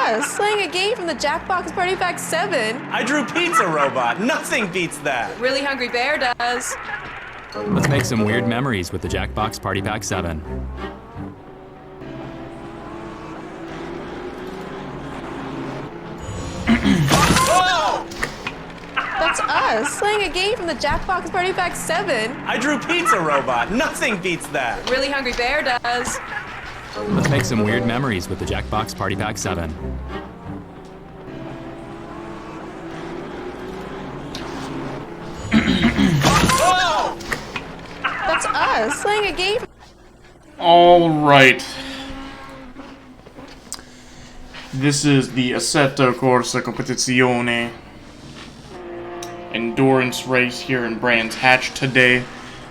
us, slaying a game from the Jackbox Party Pack 7. I drew Pizza Robot. Nothing beats that. Really Hungry Bear does. Let's make some weird memories with the Jackbox Party Pack 7. That's us, slaying a game from the Jackbox Party Pack 7. I drew Pizza Robot. Nothing beats that. Really Hungry Bear does. Let's make some weird memories with the Jackbox Party Pack 7. That's us, slaying a game. Alright. This is the Assetto Corsa Competizione endurance race here in Brands Hatch today.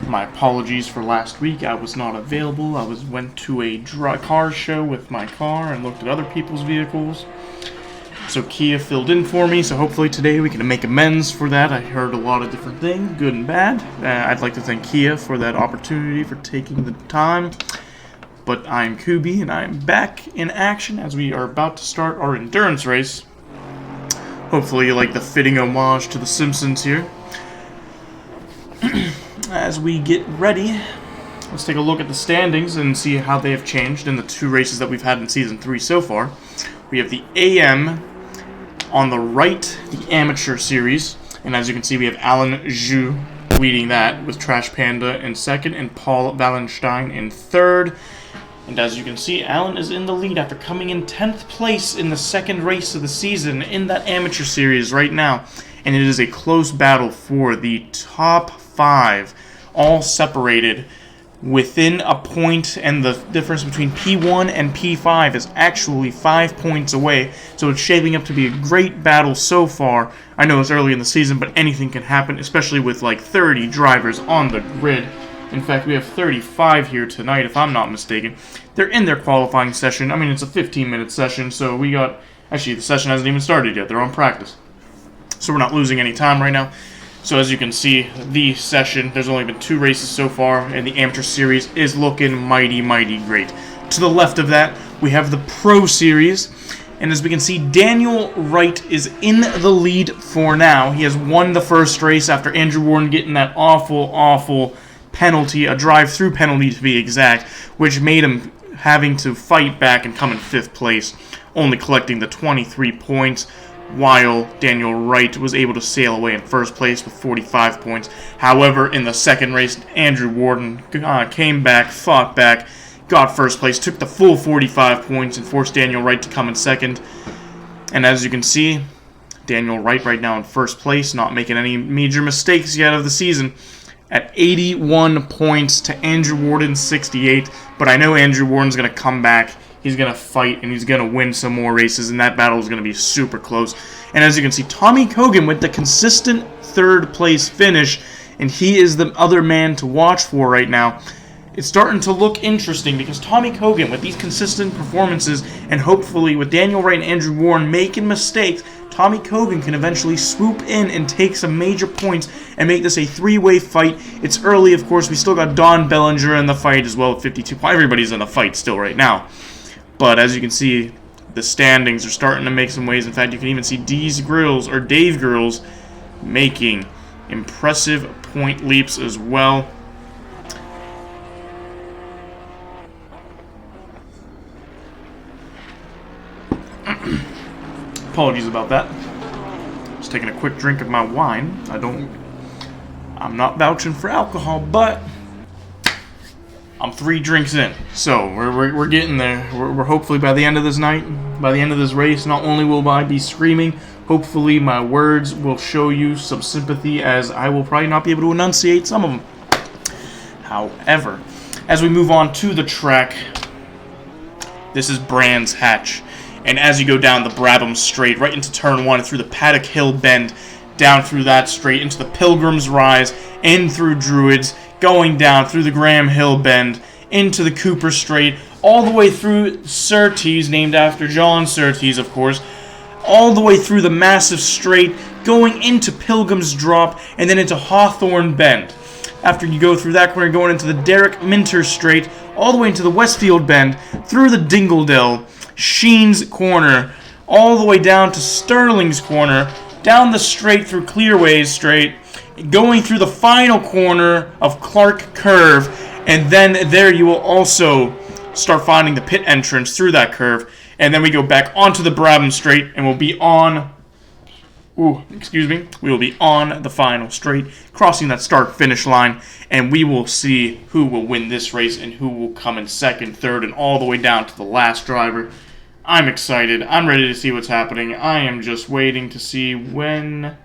My apologies for last week. I was not available. I went to a car show with my car and looked at other people's vehicles. So Kia filled in for me, so hopefully today we can make amends for that. I heard a lot of different things, good and bad. I'd like to thank Kia for that opportunity, for taking the time. But I'm Kubi, and I'm back in action as we are about to start our endurance race. Hopefully you like the fitting homage to The Simpsons here. As we get ready, let's take a look at the standings and see how they have changed in the two races that we've had in Season 3 so far. We have the AM on the right, the Amateur Series, and as you can see we have Alan Zhu leading that with Trash Panda in second and Paul Wallenstein in third. And as you can see, Alan is in the lead after coming in 10th place in the second race of the season in that Amateur Series right now. And it is a close battle for the top 5, all separated within a point, and the difference between P1 and P5 is actually 5 points away. So it's shaping up to be a great battle so far. I know it's early in the season, but anything can happen, especially with like 30 drivers on the grid. In fact, we have 35 here tonight, if I'm not mistaken. They're in their qualifying session. I mean, it's a 15-minute session, so we got... Actually, the session hasn't even started yet. They're on practice. So we're not losing any time right now. So as you can see, the session, there's only been 2 races so far, and the Amateur Series is looking mighty, mighty great. To the left of that, we have the Pro Series. And as we can see, Daniel Wright is in the lead for now. He has won the first race after Andrew Warren getting that awful penalty, a drive-through penalty to be exact, which made him having to fight back and come in 5th place, only collecting the 23 points, while Daniel Wright was able to sail away in 1st place with 45 points. However, in the second race, Andrew Warden came back, fought back, got 1st place, took the full 45 points, and forced Daniel Wright to come in 2nd. And as you can see, Daniel Wright right now in 1st place, not making any major mistakes yet of the season, at 81 points to Andrew Warden's 68, but I know Andrew Warden's going to come back, he's going to fight, and he's going to win some more races, and that battle is going to be super close. And as you can see, Tommy Kogan with the consistent 3rd place finish, and he is the other man to watch for right now. It's starting to look interesting because Tommy Kogan, with these consistent performances, and hopefully with Daniel Wright and Andrew Warren making mistakes, Tommy Kogan can eventually swoop in and take some major points and make this a 3-way fight. It's early, of course. We still got Don Bellinger in the fight as well at 52. Everybody's in the fight still right now. But as you can see, the standings are starting to make some waves. In fact, you can even see Dave Grills making impressive point leaps as well. Apologies about that. Just taking a quick drink of my wine. I'm not vouching for alcohol, but I'm 3 drinks in. So we're getting there. We're hopefully by the end of this night, by the end of this race, not only will I be screaming, hopefully my words will show you some sympathy, as I will probably not be able to enunciate some of them. However, as we move on to the track, this is Brands Hatch. And as you go down the Brabham Straight, right into Turn 1, through the Paddock Hill Bend, down through that straight, into the Pilgrim's Rise, in through Druids, going down through the Graham Hill Bend, into the Cooper Straight, all the way through Surtees, named after John Surtees, of course, all the way through the massive straight, going into Pilgrim's Drop, and then into Hawthorne Bend. After you go through that corner, going into the Derek Minter Straight, all the way into the Westfield Bend, through the Dingledale, Sheen's Corner, all the way down to Sterling's corner, down the straight through Clearways straight, going through the final corner of Clark Curve, and then there you will also start finding the pit entrance through that curve, and then we go back onto the Brabham straight, and we'll be on... we will be on the final straight, crossing that start-finish line, and we will see who will win this race and who will come in second, third, and all the way down to the last driver. I'm excited. I'm ready to see what's happening. I am just waiting to see when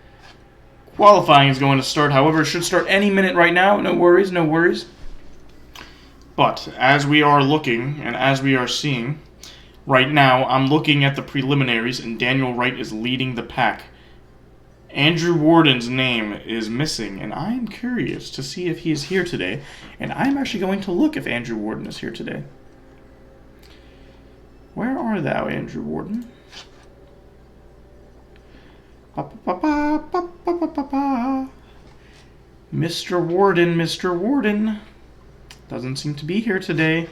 qualifying is going to start. However, it should start any minute right now. No worries, no worries. But as we are looking and as we are seeing, right now I'm looking at the preliminaries, and Daniel Wright is leading the pack. Andrew Warden's name is missing, and I am curious to see if he is here today, and I'm actually going to look if Andrew Warden is here today. Where are thou, Andrew Warden? Mr. Warden, Mr. Warden doesn't seem to be here today,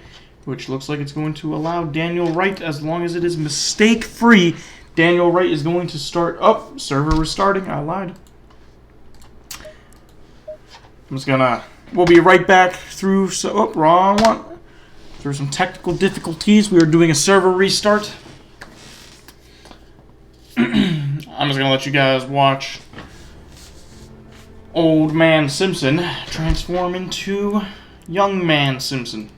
which looks like it's going to allow Daniel Wright, as long as it is mistake-free, Daniel Wright is going to start. Oh, server restarting. I lied. We'll be right back through. Wrong one. Through some technical difficulties. We are doing a server restart. I'm just gonna let you guys watch Old Man Simpson transform into Young Man Simpson.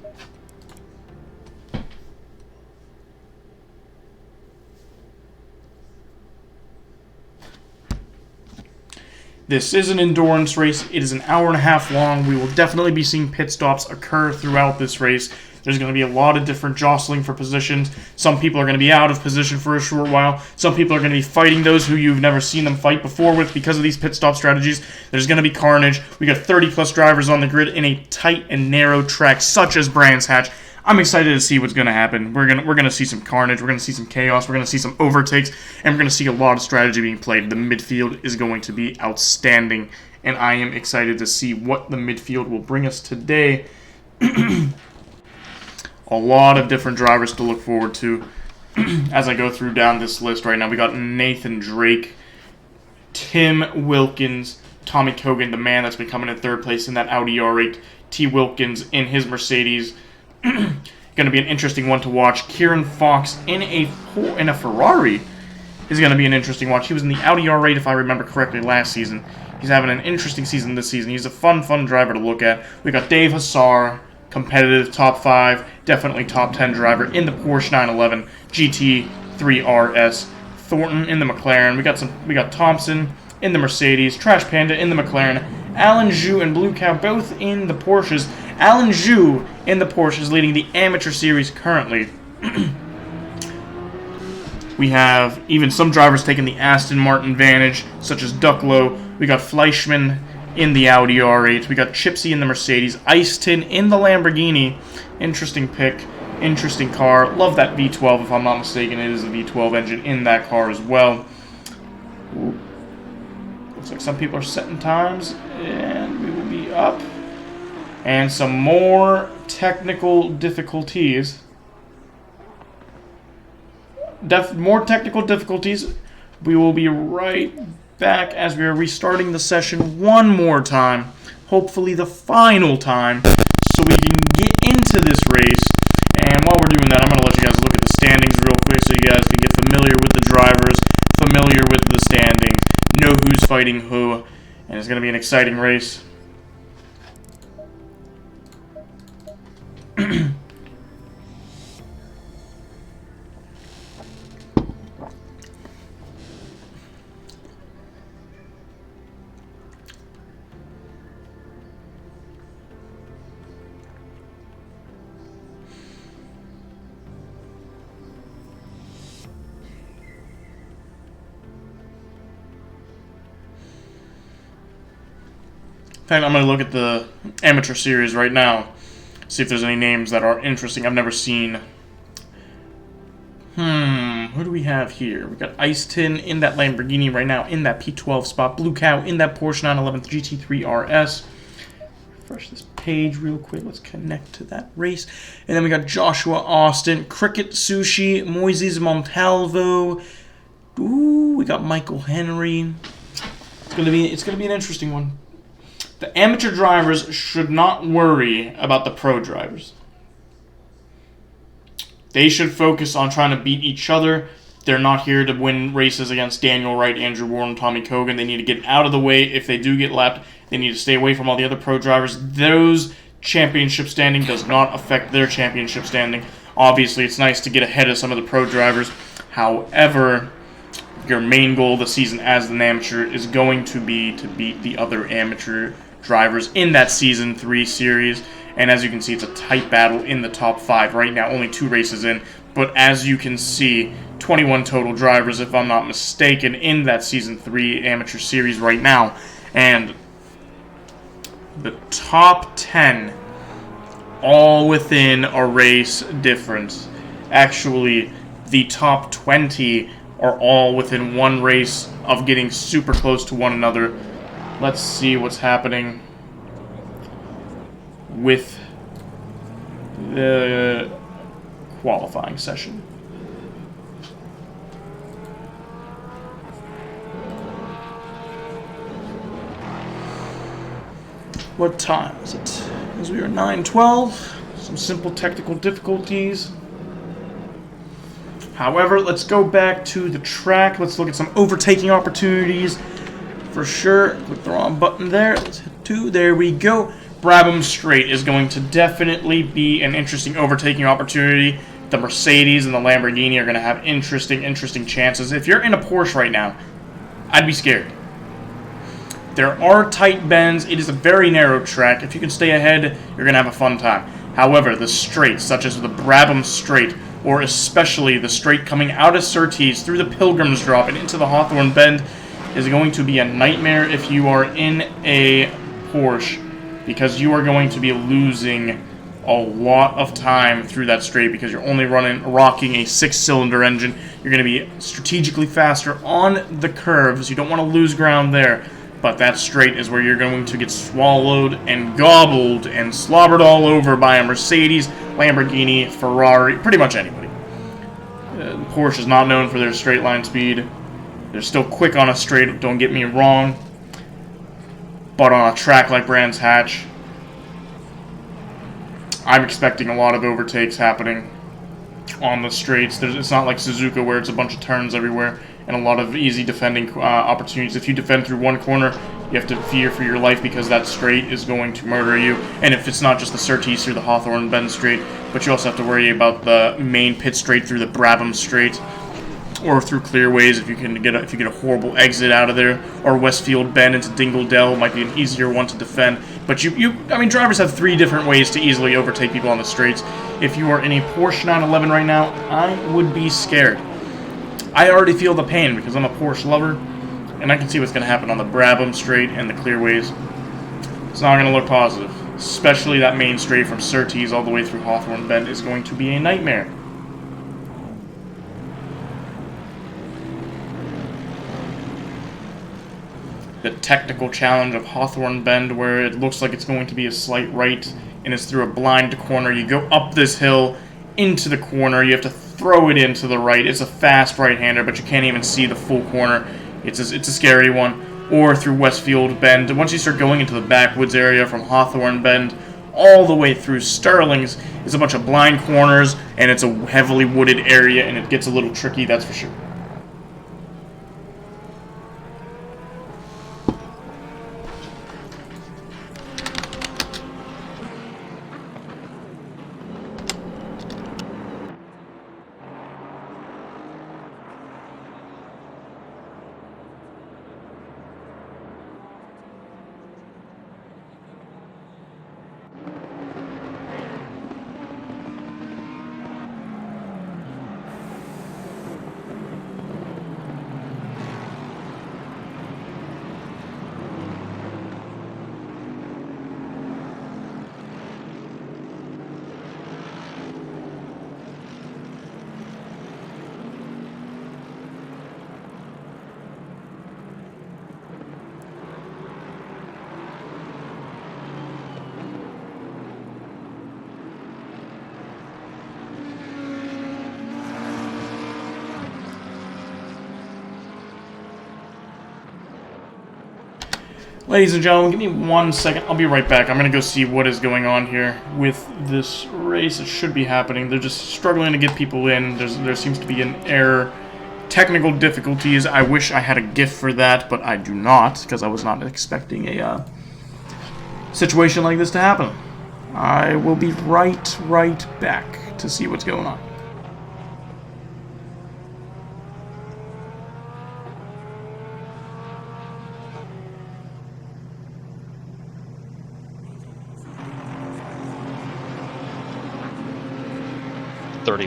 This is an endurance race. It is an hour and a half long. We will definitely be seeing pit stops occur throughout this race. There's going to be a lot of different jostling for positions. Some people are going to be out of position for a short while. Some people are going to be fighting those who you've never seen them fight before with because of these pit stop strategies. There's going to be carnage. We got 30-plus drivers on the grid in a tight and narrow track such as Brands Hatch. I'm excited to see what's going to happen. We're gonna see some carnage. We're going to see some chaos. We're going to see some overtakes. And we're going to see a lot of strategy being played. The midfield is going to be outstanding. And I am excited to see what the midfield will bring us today. A lot of different drivers to look forward to as I go through down this list right now. We got Nathan Drake, Tim Wilkins, Tommy Kogan, the man that's been coming in third place in that Audi R8, T. Wilkins in his Mercedes. Going to be an interesting one to watch. Kieran Fox in a Ferrari is going to be an interesting watch. He was in the Audi R8, if I remember correctly, last season. He's having an interesting season this season. He's a fun driver to look at. We got Dave Hassar, competitive top 5, definitely top 10 driver in the Porsche 911 GT3 RS. Thornton in the McLaren. We got Thompson in the Mercedes. Trash Panda in the McLaren. Alan Zhu and Blue Cow both in the Porsches. Alan Zhu in the Porsches leading the Amateur Series currently. We have even some drivers taking the Aston Martin Vantage, such as Ducklow. We got Fleischmann in the Audi R8. We got Chipsy in the Mercedes. Iceton in the Lamborghini. Interesting pick. Interesting car. Love that V12, if I'm not mistaken. It is a V12 engine in that car as well. Ooh. Looks like some people are setting times, and we will be up. And some more technical difficulties. More technical difficulties. We will be right back as we are restarting the session one more time. Hopefully the final time, so we can get into this race. And while we're doing that, I'm going to let you guys look at the standings real quick so you guys can get familiar with the drivers, familiar with the standings, know who's fighting who, and it's going to be an exciting race. In fact, I'm going to look at the Amateur Series right now, see if there's any names that are interesting I've never seen. Who do we have here? We got Iceton in that Lamborghini right now, in that P12 spot. Blue Cow in that Porsche 911 GT3 RS. Refresh this page real quick. Let's connect to that race. And then we got Joshua Austin, Cricket Sushi, Moises Montalvo, Ooh, we got Michael Henry. It's gonna be an interesting one. The amateur drivers should not worry about the pro drivers. They should focus on trying to beat each other. They're not here to win races against Daniel Wright, Andrew Warren, Tommy Kogan. They need to get out of the way. If they do get lapped, they need to stay away from all the other pro drivers. Those championship standing does not affect their championship standing. Obviously, it's nice to get ahead of some of the pro drivers. However, your main goal this season as an amateur is going to be to beat the other amateur drivers in that Season 3 series. And as you can see, it's a tight battle in the top 5 right now, only 2 races in. But as you can see, 21 total drivers, if I'm not mistaken, in that Season 3 amateur series right now. And the top 10, all within a race difference. Actually, the top 20 are all within 1 race of getting super close to one another. Let's see what's happening with the qualifying session. What time is it? As we are 9:12. Some simple technical difficulties. However, let's go back to the track. Let's look at some overtaking opportunities. For sure. Click the wrong button there. Let's hit 2. There we go. Brabham Straight is going to definitely be an interesting overtaking opportunity. The Mercedes and the Lamborghini are going to have interesting chances. If you're in a Porsche right now, I'd be scared. There are tight bends. It is a very narrow track. If you can stay ahead, you're going to have a fun time. However, the straights, such as the Brabham Straight, or especially the straight coming out of Surtees through the Pilgrims Drop and into the Hawthorne Bend, is going to be a nightmare if you are in a Porsche, because you are going to be losing a lot of time through that straight because you're only rocking a 6-cylinder engine. You're going to be strategically faster on the curves. You don't want to lose ground there, but that straight is where you're going to get swallowed and gobbled and slobbered all over by a Mercedes, Lamborghini, Ferrari, pretty much anybody. Porsche is not known for their straight line speed. They're still quick on a straight, don't get me wrong. But on a track like Brands Hatch, I'm expecting a lot of overtakes happening on the straights. It's not like Suzuka where it's a bunch of turns everywhere and a lot of easy defending opportunities. If you defend through one corner, you have to fear for your life because that straight is going to murder you. And if it's not just the Surtees through the Hawthorne Bend straight, but you also have to worry about the main pit straight through the Brabham straight, or through clearways if you get a horrible exit out of there, or Westfield Bend into Dingle Dell might be an easier one to defend. But I mean, drivers have 3 different ways to easily overtake people on the straights. If you are in a Porsche 911 right now, I would be scared. I already feel the pain because I'm a Porsche lover, and I can see what's going to happen on the Brabham straight and the clearways. It's not going to look positive, especially that main straight from Surtees all the way through Hawthorne Bend is going to be a nightmare. The technical challenge of Hawthorne Bend, where it looks like it's going to be a slight right, and it's through a blind corner. You go up this hill into the corner. You have to throw it into the right. It's a fast right-hander, but you can't even see the full corner. It's a scary one. Or through Westfield Bend. And once you start going into the backwoods area from Hawthorne Bend all the way through Sterling's, it's a bunch of blind corners, and it's a heavily wooded area, and it gets a little tricky, that's for sure. Ladies and gentlemen, give me 1 second. I'll be right back. I'm going to go see what is going on here with this race. It should be happening. They're just struggling to get people in. There seems to be an error. Technical difficulties. I wish I had a GIF for that, but I do not, because I was not expecting a situation like this to happen. I will be right back to see what's going on.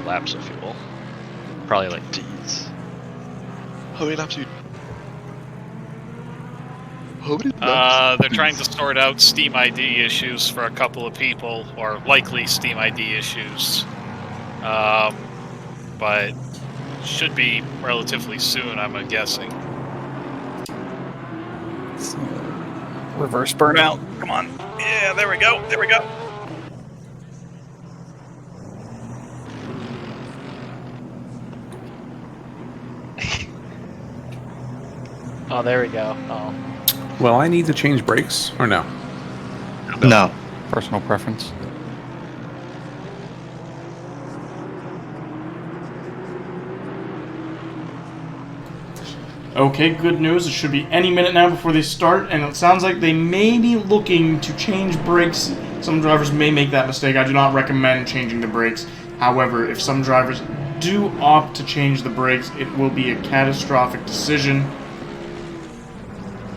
Laps of fuel. Probably like D's. How many laps? They're trying to sort out Steam ID issues for a couple of people, or likely Steam ID issues. But should be relatively soon, I'm guessing. Reverse burnout. Come on. Yeah, there we go. There we go. Oh, there we go. Oh. Well, I need to change brakes, or no? No. Personal preference. Okay, good news. It should be any minute now before they start, and it sounds like they may be looking to change brakes. Some drivers may make that mistake. I do not recommend changing the brakes. However, if some drivers do opt to change the brakes, it will be a catastrophic decision.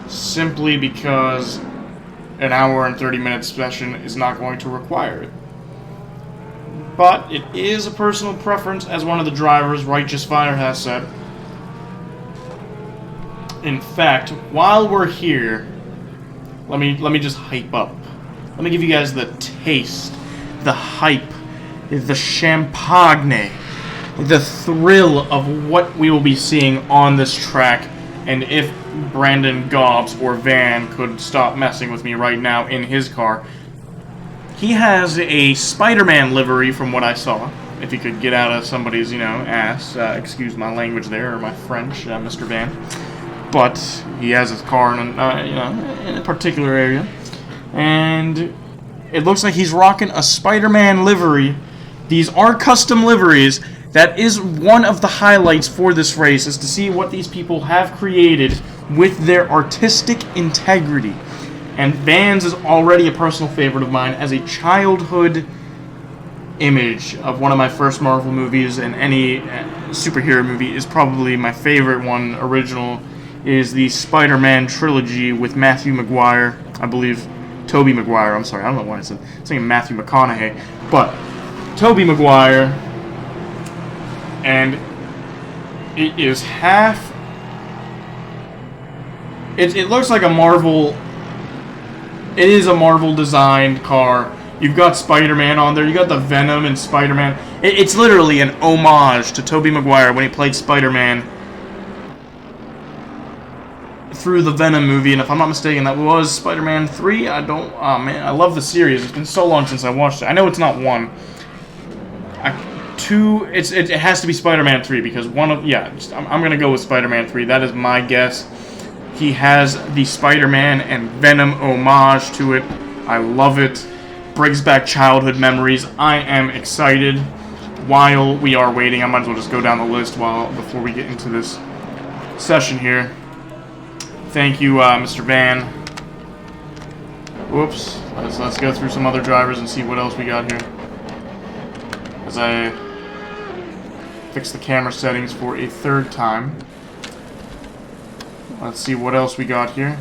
Simply because an hour and 30-minute session is not going to require it. But it is a personal preference, as one of the drivers, Righteous Fire, has said. In fact, while we're here, let me just hype up. Let me give you guys the taste, the hype, the champagne, the thrill of what we will be seeing on this track. And if Brandon Gobbs or Van could stop messing with me right now in his car, he has a Spider-Man livery from what I saw. If he could get out of somebody's, ass. Excuse my language there, or my French, Mr. Van. But he has his car in a particular area. And it looks like he's rocking a Spider-Man livery. These are custom liveries. That is one of the highlights for this race, is to see what these people have created with their artistic integrity. And Vans is already a personal favorite of mine as a childhood image of one of my first Marvel movies, and any superhero movie is probably my favorite one. Original is the Spider-Man trilogy with Matthew McGuire, I believe. Tobey Maguire, I'm sorry, I don't know why I was saying Matthew McConaughey, but Tobey Maguire. And it is half... It looks like a Marvel... It is a Marvel-designed car. You've got Spider-Man on there. You got the Venom and Spider-Man. It's literally an homage to Tobey Maguire when he played Spider-Man through the Venom movie. And if I'm not mistaken, that was Spider-Man 3. Oh, man, I love the series. It's been so long since I watched it. I know it's not 1. 2, it has to be Spider-Man 3, because I'm gonna go with Spider-Man 3. That is my guess. He has the Spider-Man and Venom homage to it. I love it. Brings back childhood memories. I am excited. While we are waiting, I might as well just go down the list before we get into this session here. Thank you, Mr. Van. Whoops. Let's go through some other drivers and see what else we got here. As I fix the camera settings for a third time. Let's see what else we got here.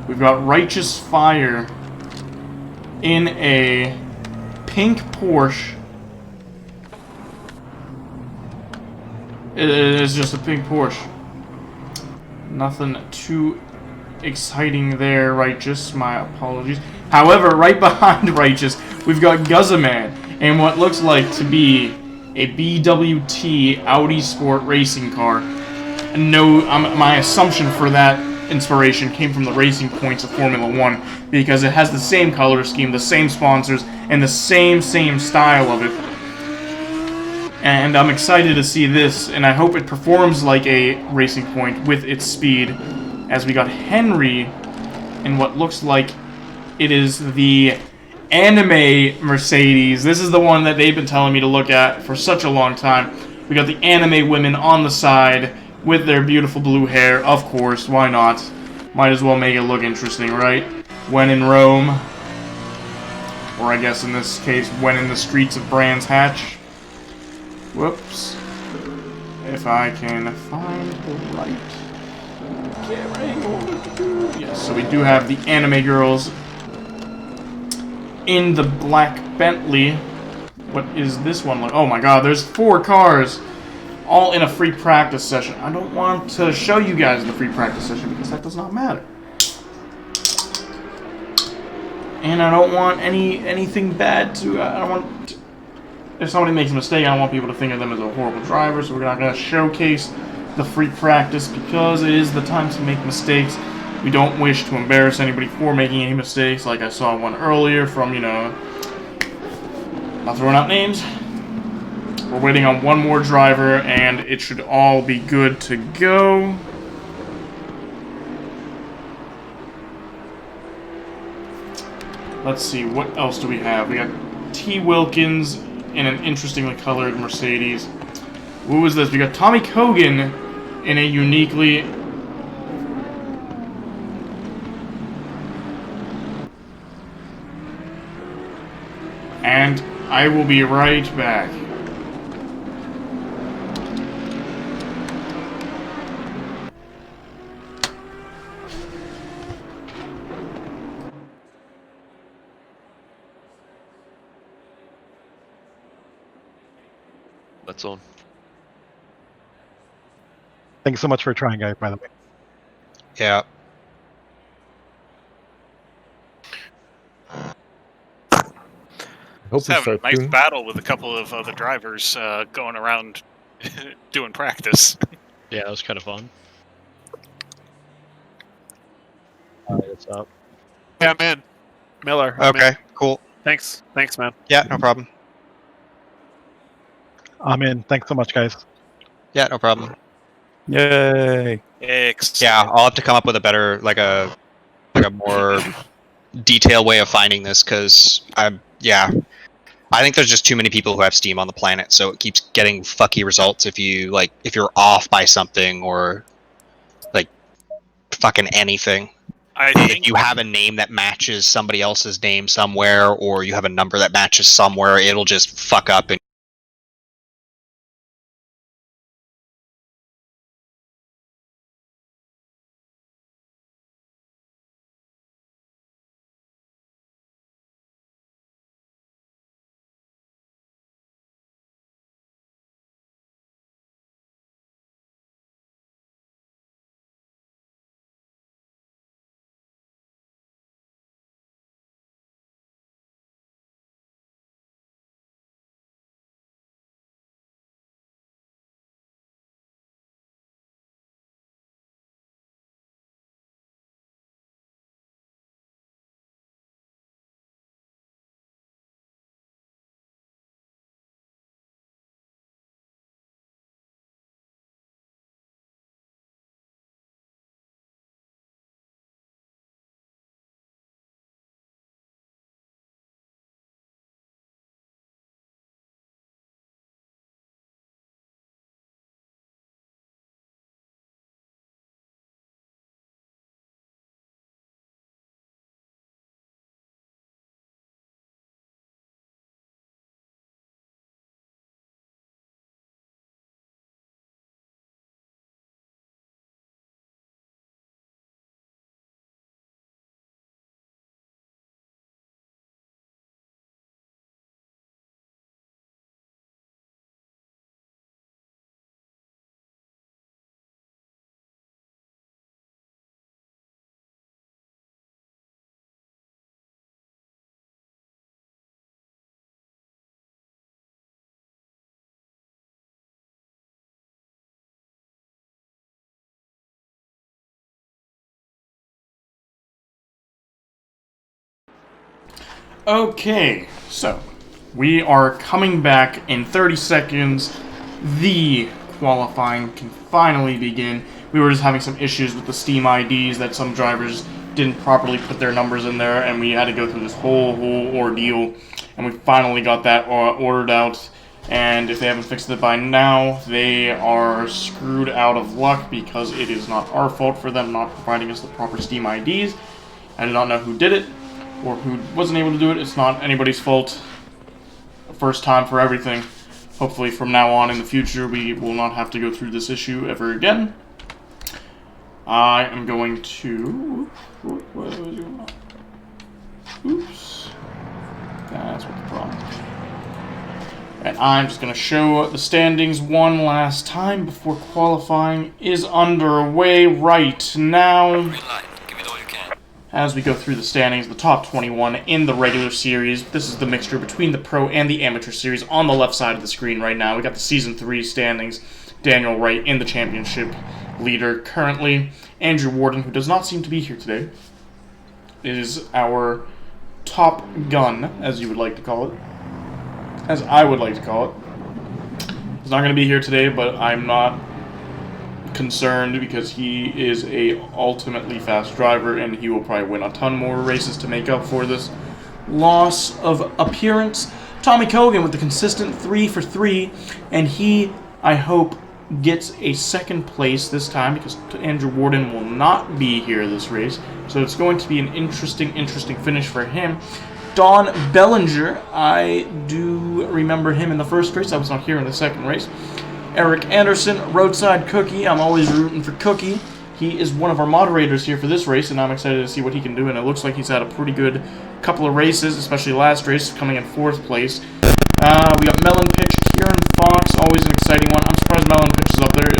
We've got Righteous Fire in a pink Porsche. It is just a pink Porsche. Nothing too exciting there, Righteous. My apologies. However, right behind Righteous, we've got Guzzaman in what looks like to be a BWT Audi Sport racing car. No, my assumption for that inspiration came from the racing points of Formula 1, because it has the same color scheme, the same sponsors, and the same style of it. And I'm excited to see this, and I hope it performs like a racing point with its speed as we got Henry in what looks like it is the anime Mercedes. This is the one that they've been telling me to look at for such a long time. We got the anime women on the side with their beautiful blue hair. Of course, why not? Might as well make it look interesting, right? When in Rome. Or I guess in this case, when in the streets of Brands Hatch. Whoops. If I can find the right camera angle. Yes, so we do have the anime girls in the black Bentley. What is this one like? Oh my god, there's 4 cars all in a free practice session. I don't want to show you guys the free practice session because that does not matter. And I don't want anything bad to... I don't want... If somebody makes a mistake, I don't want people to think of them as a horrible driver, so we're not going to showcase the free practice because it is the time to make mistakes. We don't wish to embarrass anybody for making any mistakes, like I saw one earlier from, you know... Not throwing out names. We're waiting on one more driver, and it should all be good to go. Let's see, what else do we have? We got T. Wilkins in an interestingly colored Mercedes. Who was this? We got Tommy Kogan in a uniquely... And I will be right back. That's on. Thanks so much for trying, guys, by the way. Yeah. Just having a nice battle with a couple of other drivers going around doing practice. Yeah, that was kind of fun. Alright, what's up? Yeah, I'm in. Miller. I'm Okay, in. cool. Thanks, man. Yeah, no problem. I'm in. Thanks so much, guys. Yeah, no problem. Yay. Yeah, I'll have to come up with a better, like a more detailed way of finding this, because I think there's just too many people who have Steam on the planet, so it keeps getting fucky results if you're off by something or like fucking anything. If you have a name that matches somebody else's name somewhere, or you have a number that matches somewhere, it'll just fuck up and Okay, so we are coming back in 30 seconds. The qualifying can finally begin. We were just having some issues with the Steam IDs that some drivers didn't properly put their numbers in there, and we had to go through this whole ordeal, and we finally got that ordered out. And if they haven't fixed it by now, they are screwed out of luck, because it is not our fault for them not providing us the proper Steam IDs. I do not know who did it, or who wasn't able to do it. It's not anybody's fault. First time for everything. Hopefully from now on in the future, we will not have to go through this issue ever again. I am going to... Oops. That's what the problem is. And I'm just going to show the standings one last time before qualifying is underway right now. As we go through the standings, the top 21 in the regular series. This is the mixture between the pro and the amateur series on the left side of the screen right now. We got the Season 3 standings. Daniel Wright in the championship leader currently. Andrew Warden, who does not seem to be here today, is our top gun, as you would like to call it. As I would like to call it. He's not going to be here today, but I'm not concerned because he is a ultimately fast driver, and he will probably win a ton more races to make up for this loss of appearance. Tommy Kogan with the consistent 3 for 3, and he, I hope, gets a second place this time because Andrew Warden will not be here this race, so it's going to be an interesting finish for him. Don Bellinger, I do remember him in the first race. I was not here in the second race. Eric Anderson, Roadside Cookie. I'm always rooting for Cookie. He is one of our moderators here for this race, and I'm excited to see what he can do, and it looks like he's had a pretty good couple of races, especially last race, coming in 4th place. We got Melon Pitch, Kieran Fox, always an exciting one. I'm surprised Melon Pitch is up there.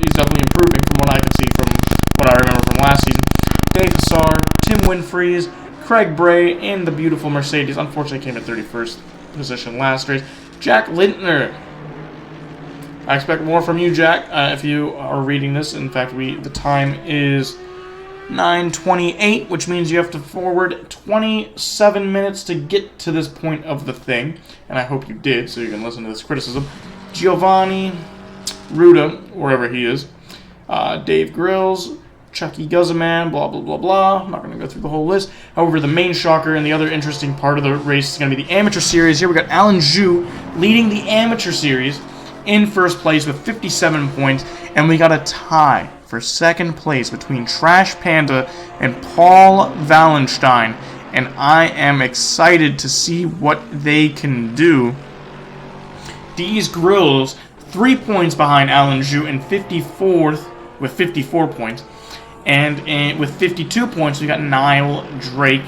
He's definitely improving from what I can see from what I remember from last season. Dave Hassar, Tim Winfries, Craig Bray in the beautiful Mercedes. Unfortunately, came in 31st position last race. Jack Lintner. I expect more from you, Jack, if you are reading this. In fact, the time is 9:28, which means you have to forward 27 minutes to get to this point of the thing. And I hope you did, so you can listen to this criticism. Giovanni Ruda, wherever he is. Dave Grills. Chucky Guzman, blah, blah, blah, blah. I'm not going to go through the whole list. However, the main shocker and the other interesting part of the race is going to be the amateur series. Here we got Alan Zhu leading the amateur series in first place with 57 points. And we got a tie for second place between Trash Panda and Paul Wallenstein. And I am excited to see what they can do. D's Grills, 3 points behind Alan Zhu and 54th with 54 points. And with 52 points, we got Niall Drake,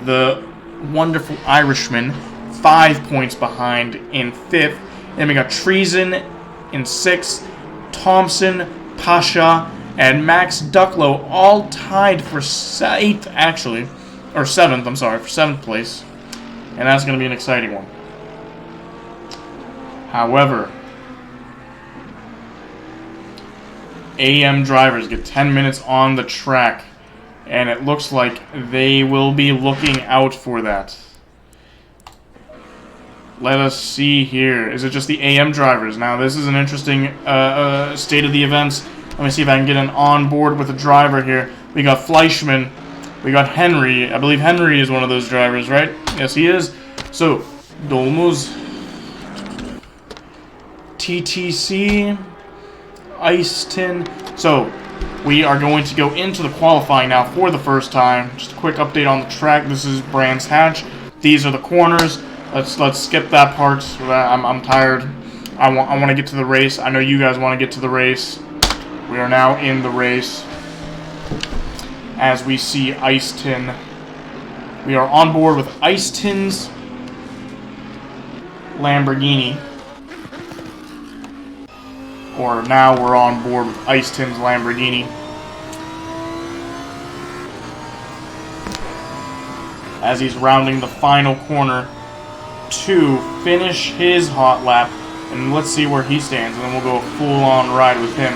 the wonderful Irishman, 5 points behind in 5th. Then we got Treason in 6th, Thompson, Pasha, and Max Ducklow all tied for 8th, actually. Or 7th, I'm sorry, for 7th place. And that's going to be an exciting one. However, AM drivers get 10 minutes on the track, and it looks like they will be looking out for that. Let us see here. Is it just the AM drivers? Now, this is an interesting state of the events. Let me see if I can get an on board with a driver here. We got Fleischman. We got Henry. I believe Henry is one of those drivers, right? Yes, he is. So, Dolmus, TTC, Ice Tin. So, we are going to go into the qualifying now for the first time. Just a quick update on the track. This is Brands Hatch. These are the corners. Let's skip that part. I'm tired. I want to get to the race. I know you guys want to get to the race. We are now in the race. As we see Ice Tin. We are on board with Ice Tin's Lamborghini. Or now we're on board with Ice Tin's Lamborghini. As he's rounding the final corner to finish his hot lap. And let's see where he stands, and then we'll go a full-on ride with him.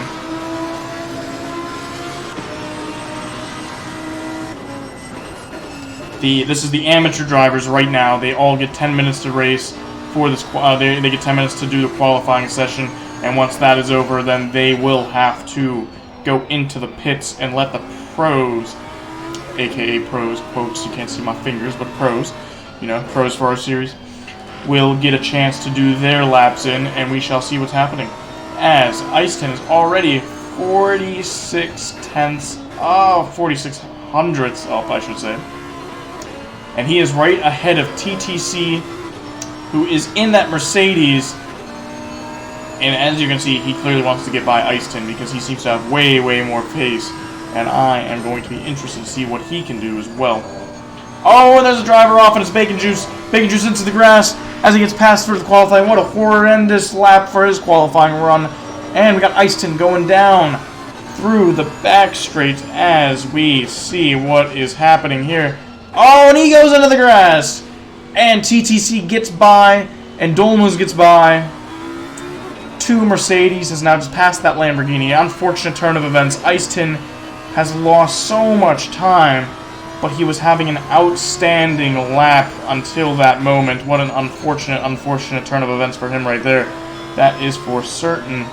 This is the amateur drivers right now. They all get 10 minutes to race for this. They get 10 minutes to do the qualifying session. And once that is over, then they will have to go into the pits and let the pros, aka pros, quotes, you can't see my fingers, but pros, you know, pros for our series, will get a chance to do their laps in, and we shall see what's happening. As Iceton is already 46 hundredths up, I should say. And he is right ahead of TTC, who is in that Mercedes. And as you can see, he clearly wants to get by Iceton because he seems to have way, way more pace. And I am going to be interested to see what he can do as well. Oh, and there's a driver off, and it's Bacon Juice. Bacon Juice into the grass as he gets past through the qualifying. What a horrendous lap for his qualifying run. And we got Iceton going down through the back straight as we see what is happening here. Oh, and he goes into the grass. And TTC gets by, and Dolmus gets by. 2 Mercedes has now just passed that Lamborghini. Unfortunate turn of events. Iceton has lost so much time, but he was having an outstanding lap until that moment. What an unfortunate turn of events for him right there. That is for certain.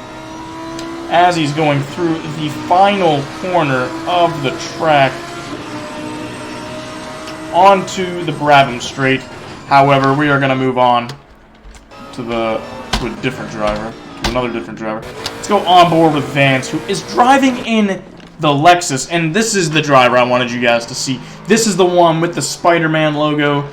As he's going through the final corner of the track onto the Brabham Straight. However, we are going to move on to a different driver, to another different driver. Let's go on board with Vance, who is driving in the Lexus, and this is the driver I wanted you guys to see. This is the one with the Spider-Man logo,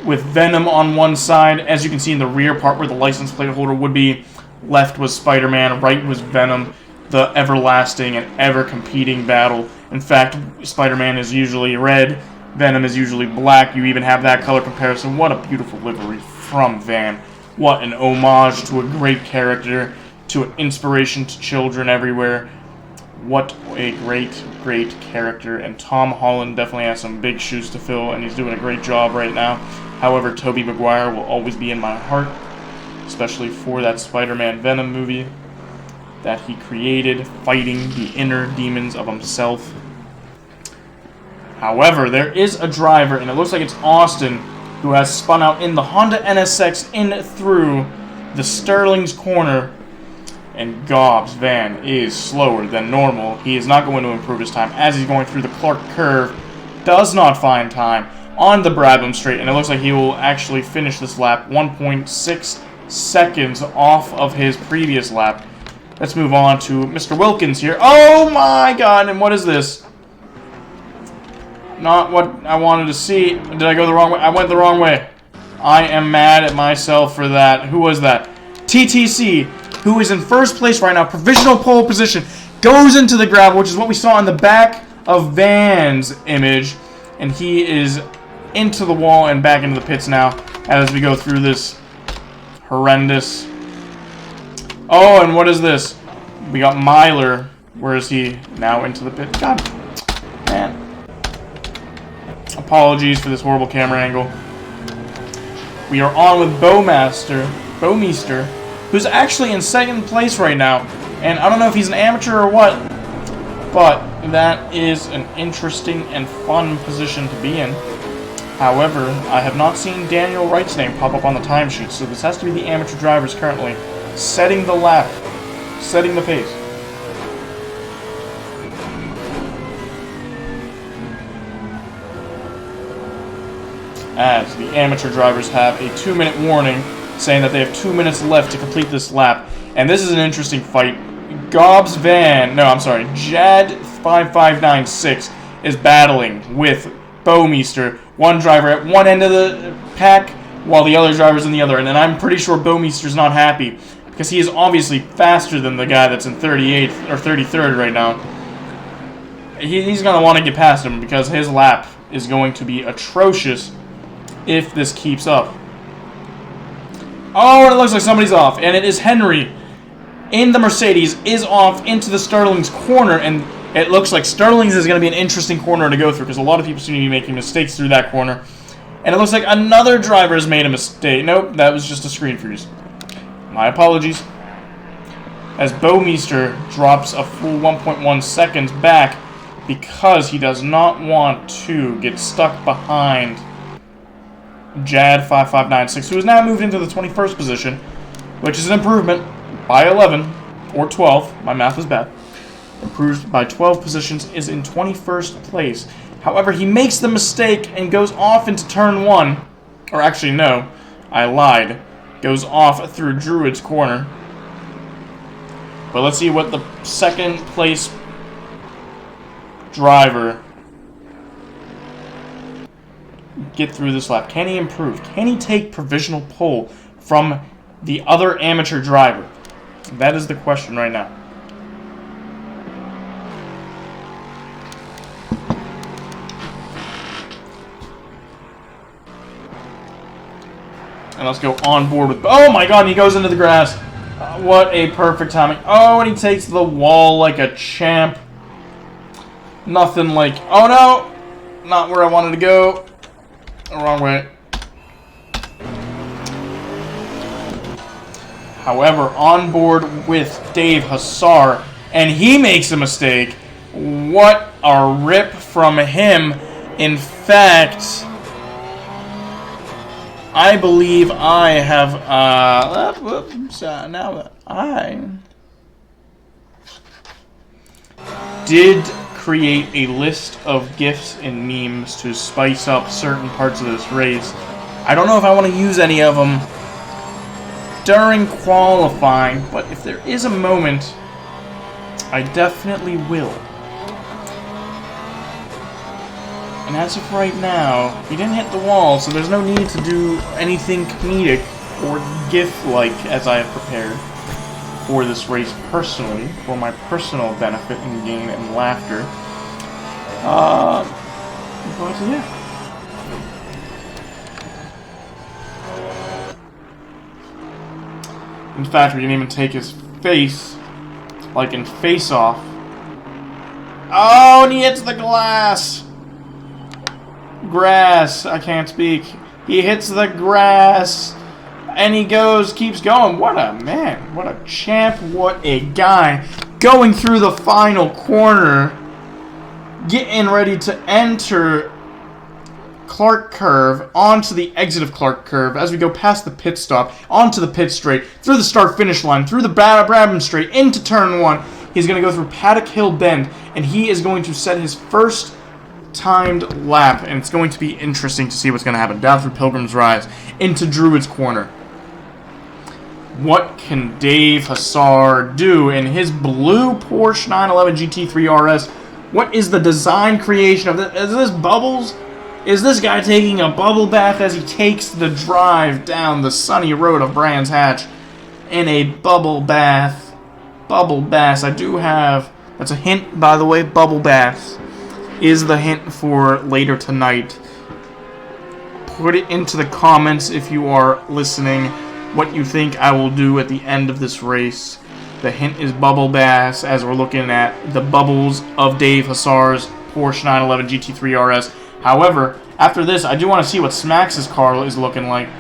with Venom on one side. As you can see in the rear part where the license plate holder would be, left was Spider-Man, right was Venom, the everlasting and ever-competing battle. In fact, Spider-Man is usually red, Venom is usually black. You even have that color comparison. What a beautiful livery from Van. What an homage to a great character, to an inspiration to children everywhere. What a great, great character. And Tom Holland definitely has some big shoes to fill, and he's doing a great job right now. However, Tobey Maguire will always be in my heart, especially for that Spider-Man Venom movie that he created, fighting the inner demons of himself. However, there is a driver, and it looks like it's Austin, who has spun out in the Honda NSX in through the Sterling's corner, and Gobbs' van is slower than normal. He is not going to improve his time as he's going through the Clark curve, does not find time on the Brabham Straight, and it looks like he will actually finish this lap 1.6 seconds off of his previous lap. Let's move on to Mr. Wilkins here. Oh my god, and what is this? Not what I wanted to see. Did I go the wrong way? I went the wrong way. I am mad at myself for that. Who was that? TTC, who is in first place right now, provisional pole position, goes into the gravel, which is what we saw in the back of Van's image, and he is into the wall and back into the pits now as we go through this horrendous... Oh, and what is this? We got Myler. Where is he? Now into the pit. God, man. Apologies for this horrible camera angle. We are on with Bowmeister, who's actually in second place right now. And I don't know if he's an amateur or what, but that is an interesting and fun position to be in. However, I have not seen Daniel Wright's name pop up on the timesheet, so this has to be the amateur drivers currently setting the lap, setting the pace. As the amateur drivers have a 2-minute warning saying that they have 2 minutes left to complete this lap. And this is an interesting fight. Jad5596 is battling with Bowmeister, one driver at one end of the pack while the other driver's in the other end. And I'm pretty sure Bowmeister's not happy because he is obviously faster than the guy that's in 38th or 33rd right now. He's going to want to get past him because his lap is going to be atrocious if this keeps up. Oh, and it looks like somebody's off, and it is Henry in the Mercedes is off into the Sterling's corner, and it looks like Sterling's is going to be an interesting corner to go through because a lot of people seem to be making mistakes through that corner. And it looks like another driver has made a mistake. Nope, that was just a screen freeze. My apologies. As Bowmeister drops a full 1.1 seconds back because he does not want to get stuck behind Jad5596, who has now moved into the 21st position, which is an improvement by 11 or 12. My math is bad. Improves by 12 positions, is in 21st place. However, he makes the mistake and goes off into turn 1. Or actually, no. I lied. Goes off through Druid's corner. But let's see what the second place driver get through this lap. Can he improve? Can he take provisional pole from the other amateur driver? That is the question right now. And let's go on board with... Oh my god, and he goes into the grass. What a perfect timing. Oh, and he takes the wall like a champ. Nothing like... Oh no! Not where I wanted to go. The wrong way. However, on board with Dave Hassar, and he makes a mistake. What a rip from him. In fact... I believe I have, now I did create a list of GIFs and memes to spice up certain parts of this race. I don't know if I want to use any of them during qualifying, but if there is a moment, I definitely will. And as of right now, he didn't hit the wall, so there's no need to do anything comedic or GIF-like as I have prepared for this race personally, for my personal benefit and gain and laughter. But yeah. In fact, we can even take his face, like in Face Off. Oh, and he hits the glass! Grass. I can't speak. He hits the grass. And he keeps going. What a man. What a champ. What a guy. Going through the final corner. Getting ready to enter Clark Curve. Onto the exit of Clark Curve. As we go past the pit stop. Onto the pit straight. Through the start-finish line. Through the Brabham straight. Into turn 1. He's going to go through Paddock Hill Bend. And he is going to set his first timed lap, and it's going to be interesting to see what's going to happen. Down through Pilgrim's Rise, into Druid's corner. What can Dave Hassar do in his blue Porsche 911 GT3 RS? What is the design creation of this? Is this bubbles? Is this guy taking a bubble bath as he takes the drive down the sunny road of Brands Hatch in a bubble bath? Bubble baths. I do have... That's a hint, by the way. Bubble baths is the hint for later tonight. Put it into the comments if you are listening what you think I will do at the end of this race. The hint is bubble baths as we're looking at the bubbles of Dave Hassar's Porsche 911 GT3 RS. However, after this, I do want to see what Smax's car is looking like.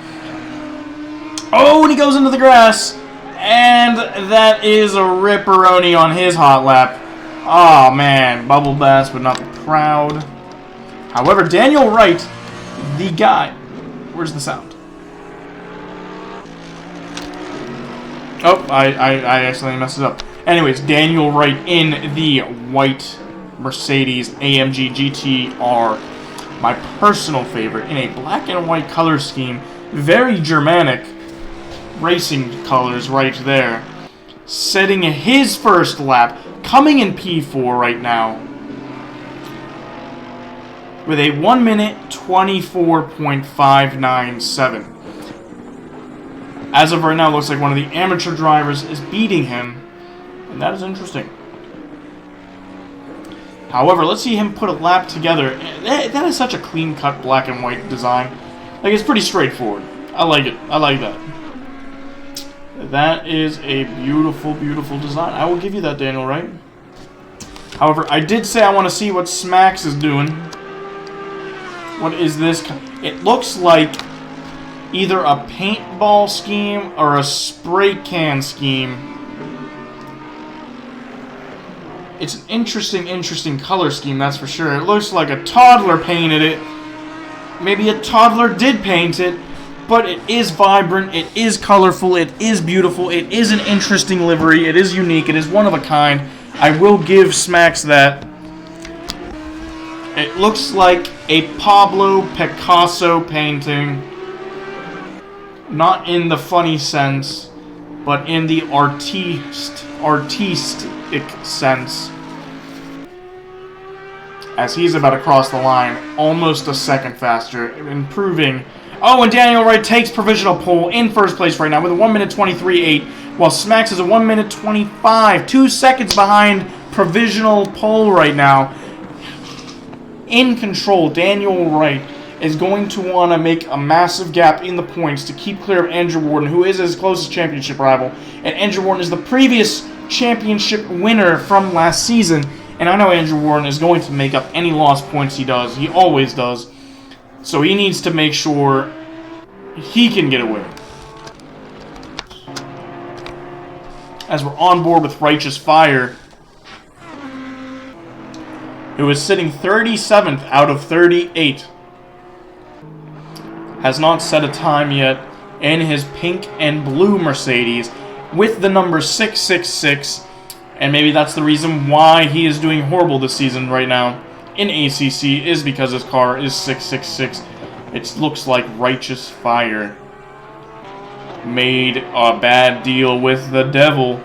Oh, and he goes into the grass. And that is a ripperoni on his hot lap. Oh man, bubble bass would not be proud. However, Daniel Wright, the guy. Where's the sound? Oh, I accidentally messed it up. Anyways, Daniel Wright in the white Mercedes AMG GTR. My personal favorite in a black and white color scheme. Very Germanic racing colors right there. Setting his first lap. Coming in P4 right now with a 1 minute 24.597. As of right now, it looks like one of the amateur drivers is beating him, and that is interesting. However, let's see him put a lap together. That is such a clean-cut black and white design. Like, it's pretty straightforward. I like it. I like that. That is a beautiful, beautiful design. I will give you that, Daniel Wright. However, I did say I want to see what Smax is doing. What is this? It looks like either a paintball scheme or a spray can scheme. It's an interesting color scheme, that's for sure. It looks like a toddler painted it. Maybe a toddler did paint it. But it is vibrant, it is colorful, it is beautiful, it is an interesting livery, it is unique, it is one of a kind. I will give Smacks that. It looks like a Pablo Picasso painting. Not in the funny sense, but in the artistic sense. As he's about to cross the line, almost a second faster, improving. Oh, and Daniel Wright takes provisional pole in first place right now with a 1 minute 23.8, while Smacks is a 1 minute 25, 2 seconds behind provisional pole right now. In control, Daniel Wright is going to want to make a massive gap in the points to keep clear of Andrew Warden, who is his closest championship rival. And Andrew Warden is the previous championship winner from last season. And I know Andrew Warden is going to make up any lost points he does. He always does. So he needs to make sure he can get away. As we're on board with Righteous Fire, who is sitting 37th out of 38. Has not set a time yet in his pink and blue Mercedes with the number 666. And maybe that's the reason why he is doing horrible this season right now in ACC, is because his car is 666. It looks like Righteous Fire made a bad deal with the devil,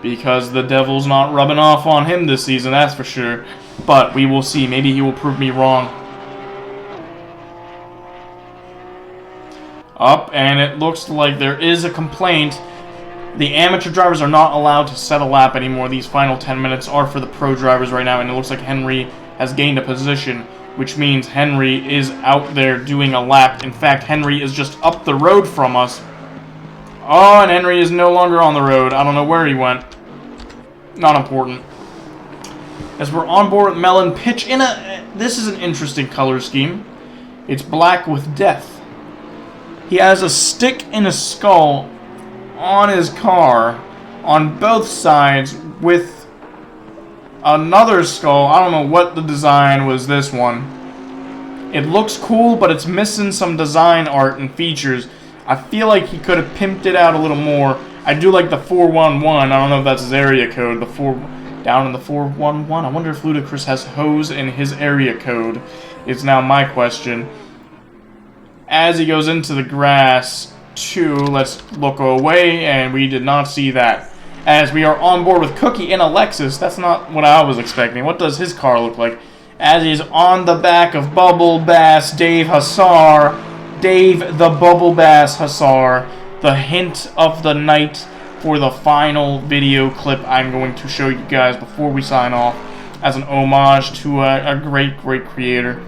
because the devil's not rubbing off on him this season, that's for sure. But we will see. Maybe he will prove me wrong. Up, and it looks like there is a complaint. The amateur drivers are not allowed to set a lap anymore. These final 10 minutes are for the pro drivers right now, and it looks like Henry has gained a position, which means Henry is out there doing a lap. In fact, Henry is just up the road from us. Oh, and Henry is no longer on the road. I don't know where he went. Not important. As we're on board with Melon Pitch in a... This is an interesting color scheme. It's black with death. He has a stick and a skull on his car on both sides with another skull. I don't know what the design was, this one. It looks cool, but it's missing some design art and features. I feel like he could have pimped it out a little more. I do like the 411. I don't know if that's his area code. The 4 down in the 411. I wonder if Ludacris has hose in his area code. Is now my question. As he goes into the grass, let's look away, and we did not see that. As we are on board with Cookie in a Lexus. That's not what I was expecting. What does his car look like? As he's on the back of Bubble Bass Dave Hussar. Dave the Bubble Bass Hussar. The hint of the night for the final video clip I'm going to show you guys before we sign off, as an homage to a great creator.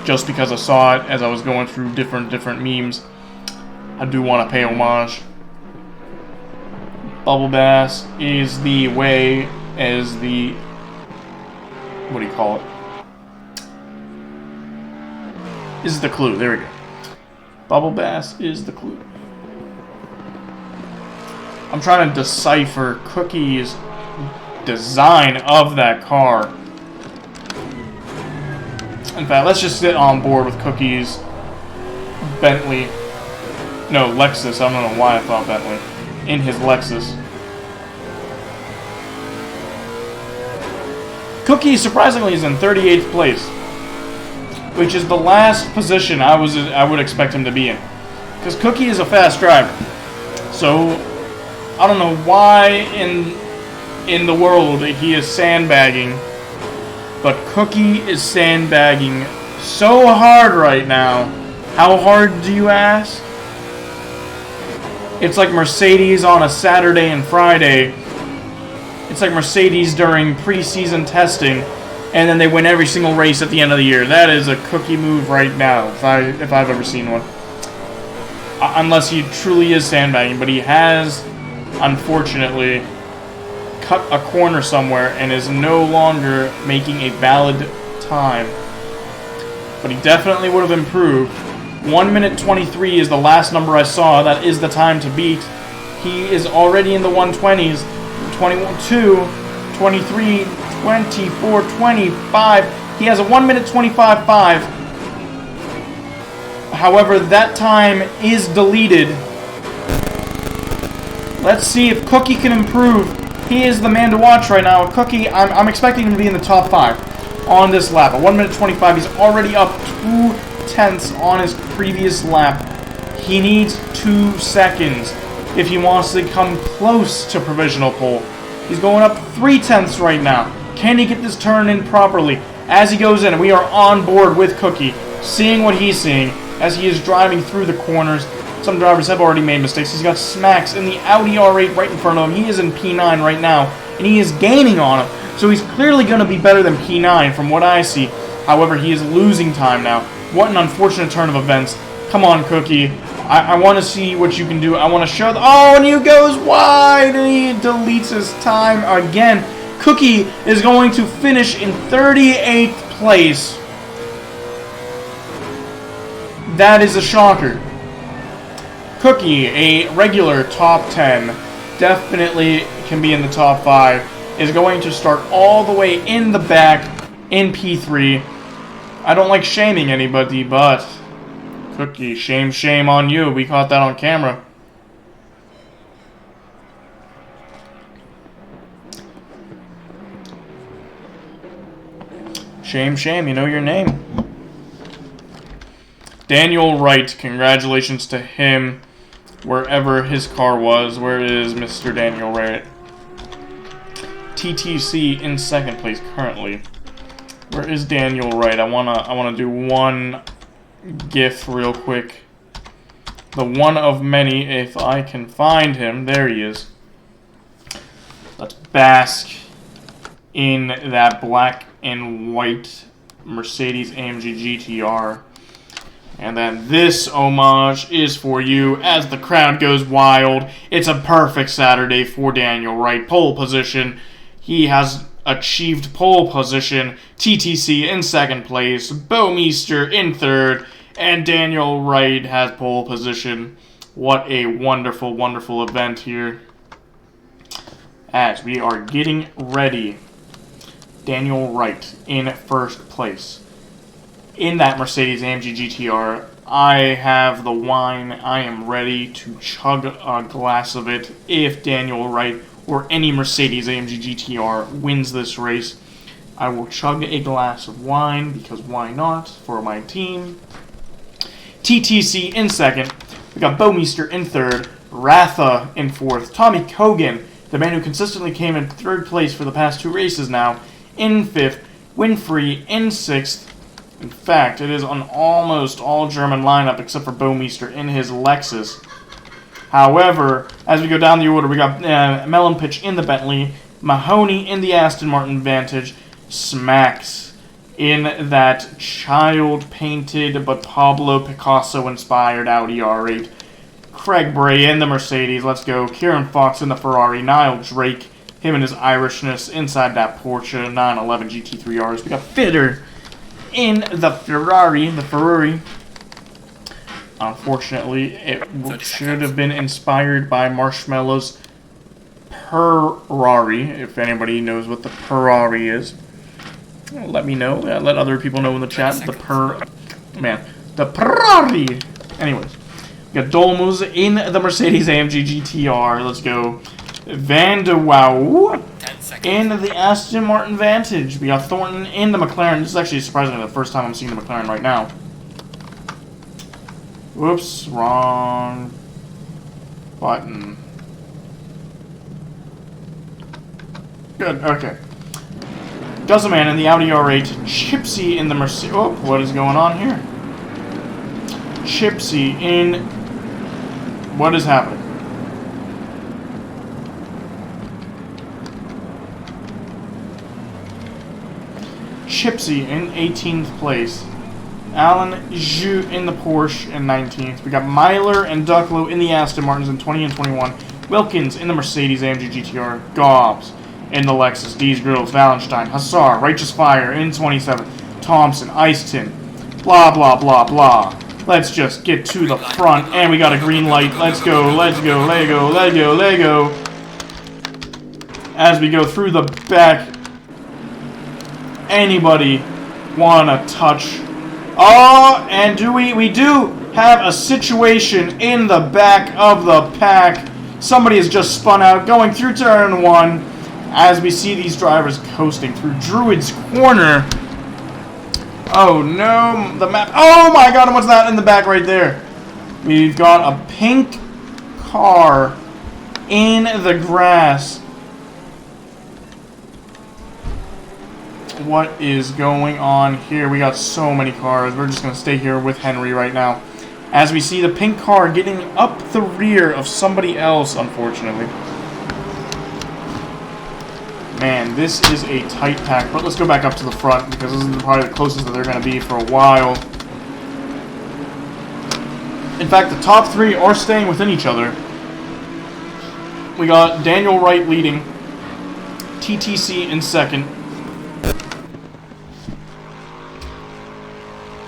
Just because I saw it as I was going through different memes, I do want to pay homage. Bubble Bass is the way as the... what do you call it? Is the clue. There we go. Bubble Bass is the clue. I'm trying to decipher Cookie's design of that car. In fact, let's just sit on board with Cookie's Bentley. No, Lexus. I don't know why I thought Bentley. In his Lexus. Cookie, surprisingly, is in 38th place, which is the last position I would expect him to be in. Because Cookie is a fast driver. So, I don't know why in the world he is sandbagging, but Cookie is sandbagging so hard right now. How hard, do you ask? It's like Mercedes on a Saturday and Friday. It's like Mercedes during preseason testing, and then they win every single race at the end of the year. That is a Cookie move right now, if I've ever seen one. Unless he truly is sandbagging, but he has, unfortunately, cut a corner somewhere and is no longer making a valid time. But he definitely would have improved. 1 minute 23 is the last number I saw. That is the time to beat. He is already in the 120s. 22, 23, 24, 25. He has a 1 minute 25.5. However, that time is deleted. Let's see if Cookie can improve He is the man to watch right now. Cookie, I'm expecting him to be in the top 5 on this lap. At 1 minute 25, he's already up 2/10 on his previous lap. He needs 2 seconds if he wants to come close to provisional pole. He's going up 3/10 right now. Can he get this turn in properly? As he goes in, we are on board with Cookie, seeing what he's seeing as he is driving through the corners. Some drivers have already made mistakes. He's got Smacks in the Audi R8 right in front of him. He is in P9 right now, and he is gaining on him. So he's clearly going to be better than P9 from what I see. However, he is losing time now. What an unfortunate turn of events. Come on, Cookie. I want to see what you can do. I want to show... Oh, and he goes wide, and he deletes his time again. Cookie is going to finish in 38th place. That is a shocker. Cookie, a regular top 10, definitely can be in the top 5, is going to start all the way in the back in P3. I don't like shaming anybody, but Cookie, shame on you. We caught that on camera. Shame, you know your name. Daniel Wright, congratulations to him, wherever his car was. Where is Mr. Daniel Wright? TTC in 2nd place currently. Where is Daniel Wright? I wanna do one GIF real quick. The one of many, if I can find him. There he is. Let's bask in that black and white Mercedes AMG GTR. And then this homage is for you as the crowd goes wild. It's a perfect Saturday for Daniel Wright. Pole position. He has achieved pole position. TTC in 2nd place. Bowmeister in 3rd. And Daniel Wright has pole position. What a wonderful, wonderful event here. As we are getting ready. Daniel Wright in 1st place. In that Mercedes AMG GTR, I have the wine. I am ready to chug a glass of it if Daniel Wright or any Mercedes AMG GTR wins this race. I will chug a glass of wine because why not for my team. TTC in 2nd. We got Bowmeister in 3rd. Ratha in 4th. Tommy Kogan, the man who consistently came in 3rd place for the past 2 races now, in 5th. Winfrey in 6th. In fact, it is an almost all-German lineup except for Bowmeister in his Lexus. However, as we go down the order, we got Melonpitch in the Bentley, Mahoney in the Aston Martin Vantage, Smacks in that child-painted but Pablo Picasso-inspired Audi R8, Craig Bray in the Mercedes, let's go, Kieran Fox in the Ferrari, Niall Drake, him and his Irishness inside that Porsche 911 GT3 Rs. We got Fitter in the Ferrari, Unfortunately, it should have been inspired by Marshmallow's Ferrari. If anybody knows what the Ferrari is, let me know. Let other people know in the chat. The Ferrari. Anyways, we got Dolmus in the Mercedes AMG GTR. Let's go. Van de Wouw in the Aston Martin Vantage. We got Thornton in the McLaren. This is actually surprisingly the first time I'm seeing the McLaren right now. Whoops, wrong button. Good, okay. Guzman in the Audi R8. Chipsy in the Mercedes. Oh, what is going on here? Chipsy in... What is happening? Chipsy in 18th place. Alan Zhu in the Porsche in 19th. We got Myler and Ducklow in the Aston Martins in 20 and 21. Wilkins in the Mercedes AMG GTR. Gobbs in the Lexus. Dees Grills, Valenstein, Hassar, Righteous Fire in 27. Thompson, Iceton. Blah, blah, blah, blah. Let's just get to the front. And we got a green light. Let's go, let's go, Lego, Lego, Lego. As we go through the back. Anybody wanna touch? Oh, and we do have a situation in the back of the pack. Somebody has just spun out, going through turn 1. as we see these drivers coasting through Druid's Corner. Oh no, the map. Oh my god, and what's that in the back right there? We've got a pink car in the grass. What is going on here? We got so many cars. We're just going to stay here with Henry right now. As we see the pink car getting up the rear of somebody else, unfortunately. Man, this is a tight pack. But let's go back up to the front because this is probably the closest that they're going to be for a while. In fact, the top three are staying within each other. We got Daniel Wright leading, TTC in second,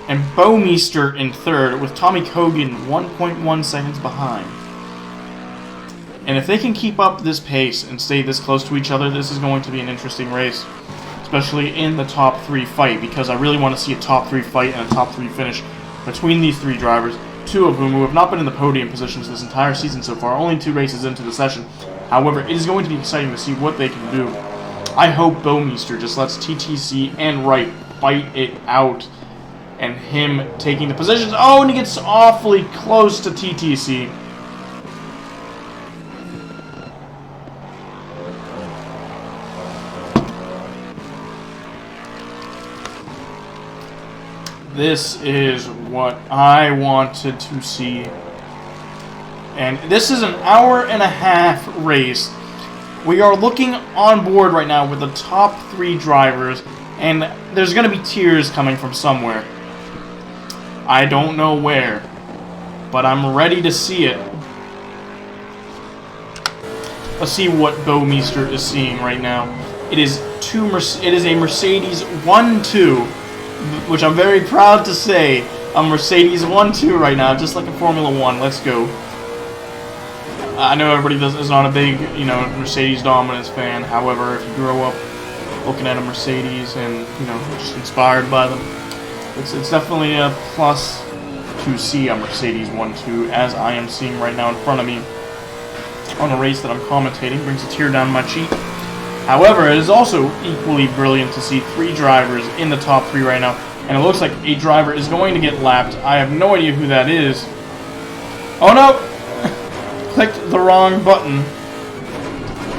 and Bowmeister in third, with Tommy Kogan 1.1 seconds behind. And if they can keep up this pace and stay this close to each other, this is going to be an interesting race. Especially in the top three fight, because I really want to see a top three fight and a top three finish between these three drivers, two of whom who have not been in the podium positions this entire season so far, only 2 races into the session. However, it is going to be exciting to see what they can do. I hope Bowmeister just lets TTC and Wright fight it out, and him taking the positions. Oh, and he gets awfully close to TTC. This is what I wanted to see. And this is an hour-and-a-half race. We are looking on board right now with the top 3 drivers, and there's going to be tears coming from somewhere. I don't know where, but I'm ready to see it. Let's see what Bowmeister is seeing right now. It is a Mercedes 1-2, which I'm very proud to say. A Mercedes 1-2 right now, just like a Formula 1. Let's go. I know everybody is not a big, Mercedes dominance fan. However, if you grow up looking at a Mercedes and, just inspired by them, it's definitely a plus to see a Mercedes 1-2, as I am seeing right now in front of me on a race that I'm commentating. Brings a tear down my cheek. However, it is also equally brilliant to see 3 drivers in the top 3 right now, and it looks like a driver is going to get lapped. I have no idea who that is. Oh no! Clicked the wrong button,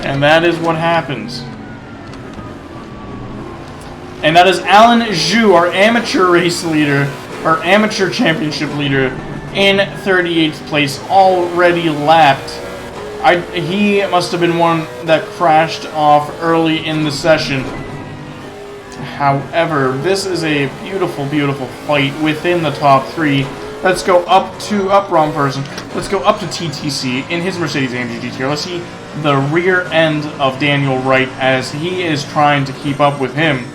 and that is what happens. And that is Alan Zhu, our amateur race leader, our amateur championship leader, in 38th place, already lapped. He must have been one that crashed off early in the session. However, this is a beautiful, beautiful fight within the top 3. Let's go wrong person. Let's go up to TTC in his Mercedes-AMG GTR. Let's see the rear end of Daniel Wright as he is trying to keep up with him.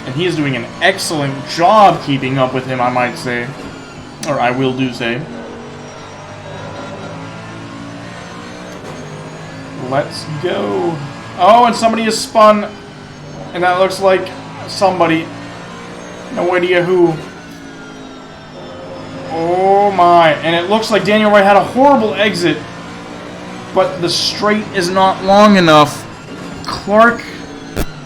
And he is doing an excellent job keeping up with him, I might say. Or I will do say. Let's go. Oh, and somebody is spun. And that looks like somebody. No idea who. Oh my. And it looks like Daniel Wright had a horrible exit. But the straight is not long enough. Clark.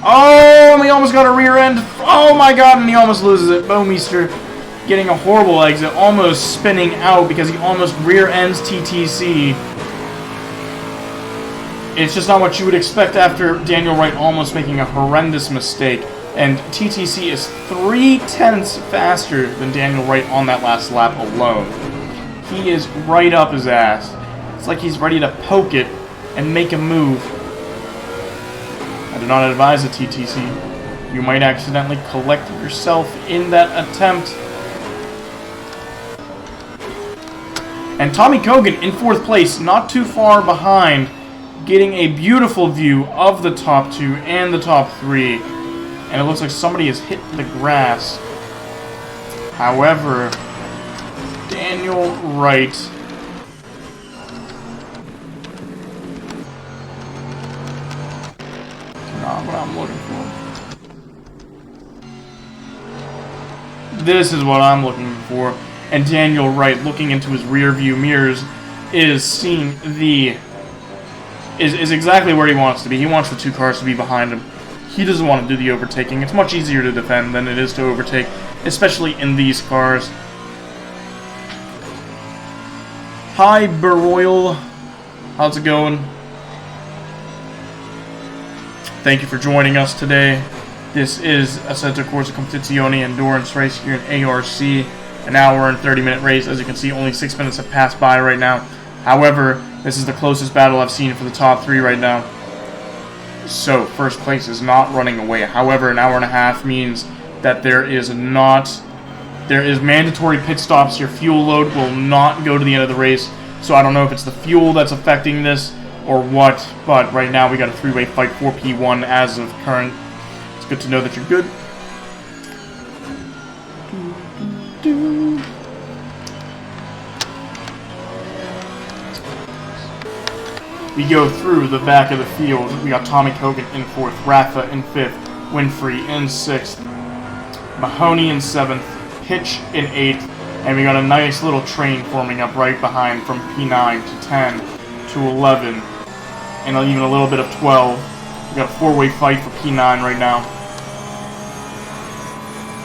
Oh, and he almost got a rear end. Oh my god, and he almost loses it. Bowmeister getting a horrible exit. Almost spinning out because he almost rear ends TTC. It's just not what you would expect after Daniel Wright almost making a horrendous mistake. And TTC is 3/10 faster than Daniel Wright on that last lap alone. He is right up his ass. It's like he's ready to poke it and make a move. I do not advise a TTC. You might accidentally collect yourself in that attempt. And Tommy Kogan in 4th place, not too far behind, getting a beautiful view of the top 2 and the top 3. And it looks like somebody has hit the grass. However, Daniel Wright not what I'm looking for. This is what I'm looking for. And Daniel Wright, looking into his rear view mirrors, is seeing the is exactly where he wants to be. He wants the 2 cars to be behind him. He doesn't want to do the overtaking. It's much easier to defend than it is to overtake, especially in these cars. Hi, Beroyal. How's it going? Thank you for joining us today. This is Assetto Corsa Competizione Endurance Race here in ARC. An hour and 30-minute race. As you can see, only 6 minutes have passed by right now. However, this is the closest battle I've seen for the top 3 right now. So, first place is not running away. However, an hour and a half means that there is mandatory pit stops. Your fuel load will not go to the end of the race. So I don't know if it's the fuel that's affecting this or what, but right now we got a 3-way fight for P1 as of current. It's good to know that you're good. We go through the back of the field. We got Tommy Kogan in 4th, Rafa in 5th, Winfrey in 6th, Mahoney in 7th, Hitch in 8th, and we got a nice little train forming up right behind from P9 to 10 to 11, and even a little bit of 12. We got a 4-way fight for P9 right now.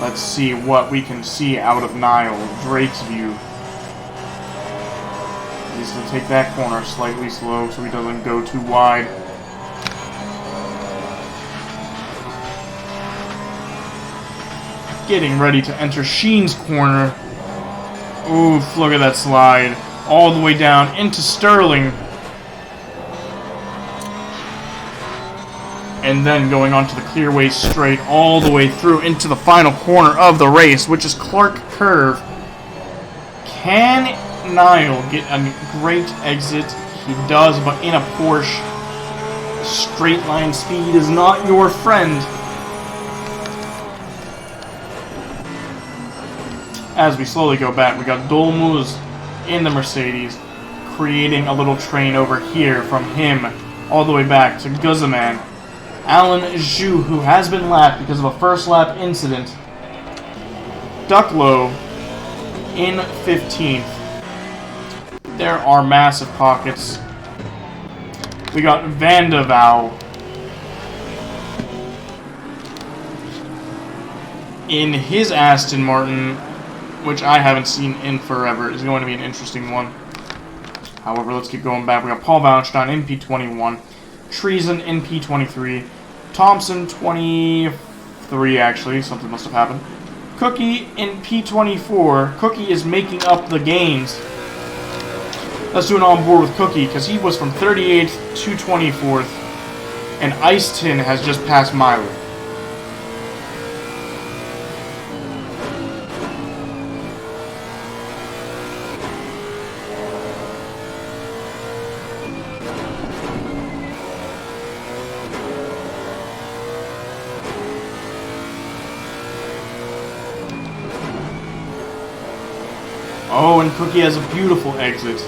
Let's see what we can see out of Nile, Drake's view. He's going to take that corner slightly slow so he doesn't go too wide. Getting ready to enter Sheen's corner. Oof, look at that slide. All the way down into Sterling. And then going onto the clearway straight all the way through into the final corner of the race, which is Clark Curve. Can Niall get a great exit? He does, but in a Porsche, straight line speed is not your friend. As we slowly go back, we got Dolmuz in the Mercedes, creating a little train over here from him all the way back to Guzman. Alan Zhu, who has been lapped because of a first lap incident. Ducklow in 15th. There are massive pockets. We got Vandeval in his Aston Martin, which I haven't seen in forever. Is going to be an interesting one. However, let's keep going back. We got Paul Wallenstein in P21, Treason in P23, Thompson 23 actually, something must have happened. Cookie in P24. Cookie is making up the gains. Let's do an on board with Cookie, because he was from 38th to 24th, and Ice Tin has just passed Miley. Oh, and Cookie has a beautiful exit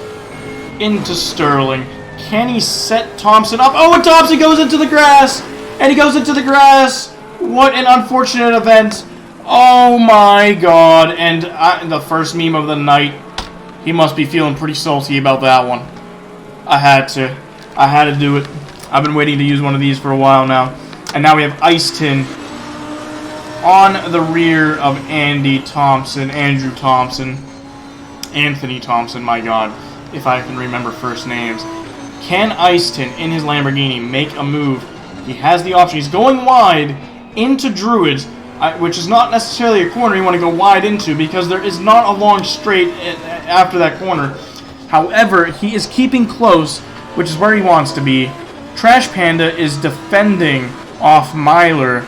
into Sterling. Can he set Thompson up? Oh, and Thompson goes into the grass! And he goes into the grass! What an unfortunate event. Oh my god. And the first meme of the night. He must be feeling pretty salty about that one. I had to do it. I've been waiting to use one of these for a while now. And now we have Ice Tin on the rear of Andrew Thompson, Anthony Thompson, my god, if I can remember first names. Can Ice Tin in his Lamborghini make a move? He has the option. He's going wide into Druids, which is not necessarily a corner you want to go wide into because there is not a long straight after that corner. However, he is keeping close, which is where he wants to be. Trash Panda is defending off Myler.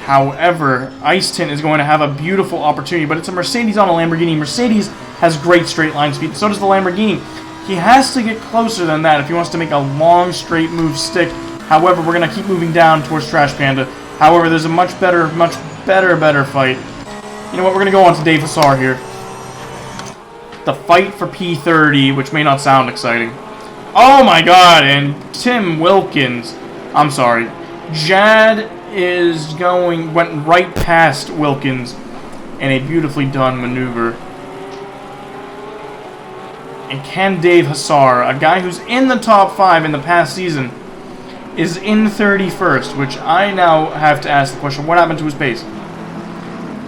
However, Ice Tin is going to have a beautiful opportunity, but it's a Mercedes on a Lamborghini. Mercedes has great straight line speed, so does the Lamborghini. He has to get closer than that if he wants to make a long straight move stick. However, we're going to keep moving down towards Trash Panda. However, there's a much better fight. You know what, we're going to go on to Dave Hassar here. The fight for P30, which may not sound exciting. Oh my god, and Tim Wilkins. I'm sorry. Jad went right past Wilkins in a beautifully done maneuver. And can Dave Hassar, a guy who's in the top 5 in the past season, is in 31st, which I now have to ask the question, what happened to his pace?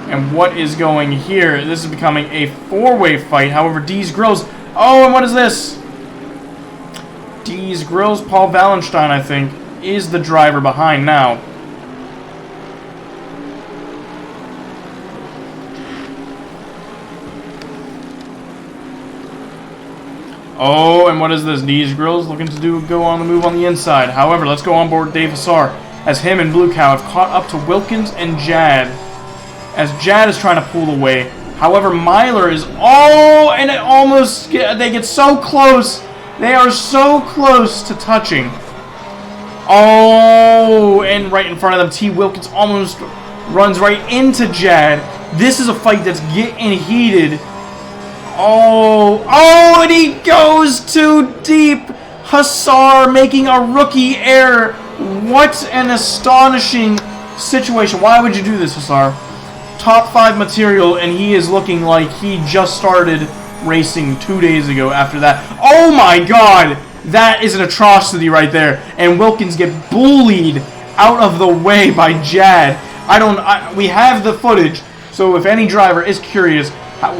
And what is going here? This is becoming a 4-way fight. However, D's Grills... Oh, and what is this? D's Grills, Paul Wallenstein, I think, is the driver behind now. Oh, and what is this? D's Grills looking to go on the move on the inside. However, let's go on board Dave Hassar, as him and Blue Cow have caught up to Wilkins and Jad, as Jad is trying to pull away. However, Myler is... Oh, and it almost... They get so close. They are so close to touching. Oh, and right in front of them, T. Wilkins almost runs right into Jad. This is a fight that's getting heated. Oh, and he goes too deep. Hassar making a rookie error. What an astonishing situation. Why would you do this, Hassar? Top 5 material, and he is looking like he just started racing 2 days ago after that. Oh my god! That is an atrocity right there. And Wilkins get bullied out of the way by Jad. We have the footage, so if any driver is curious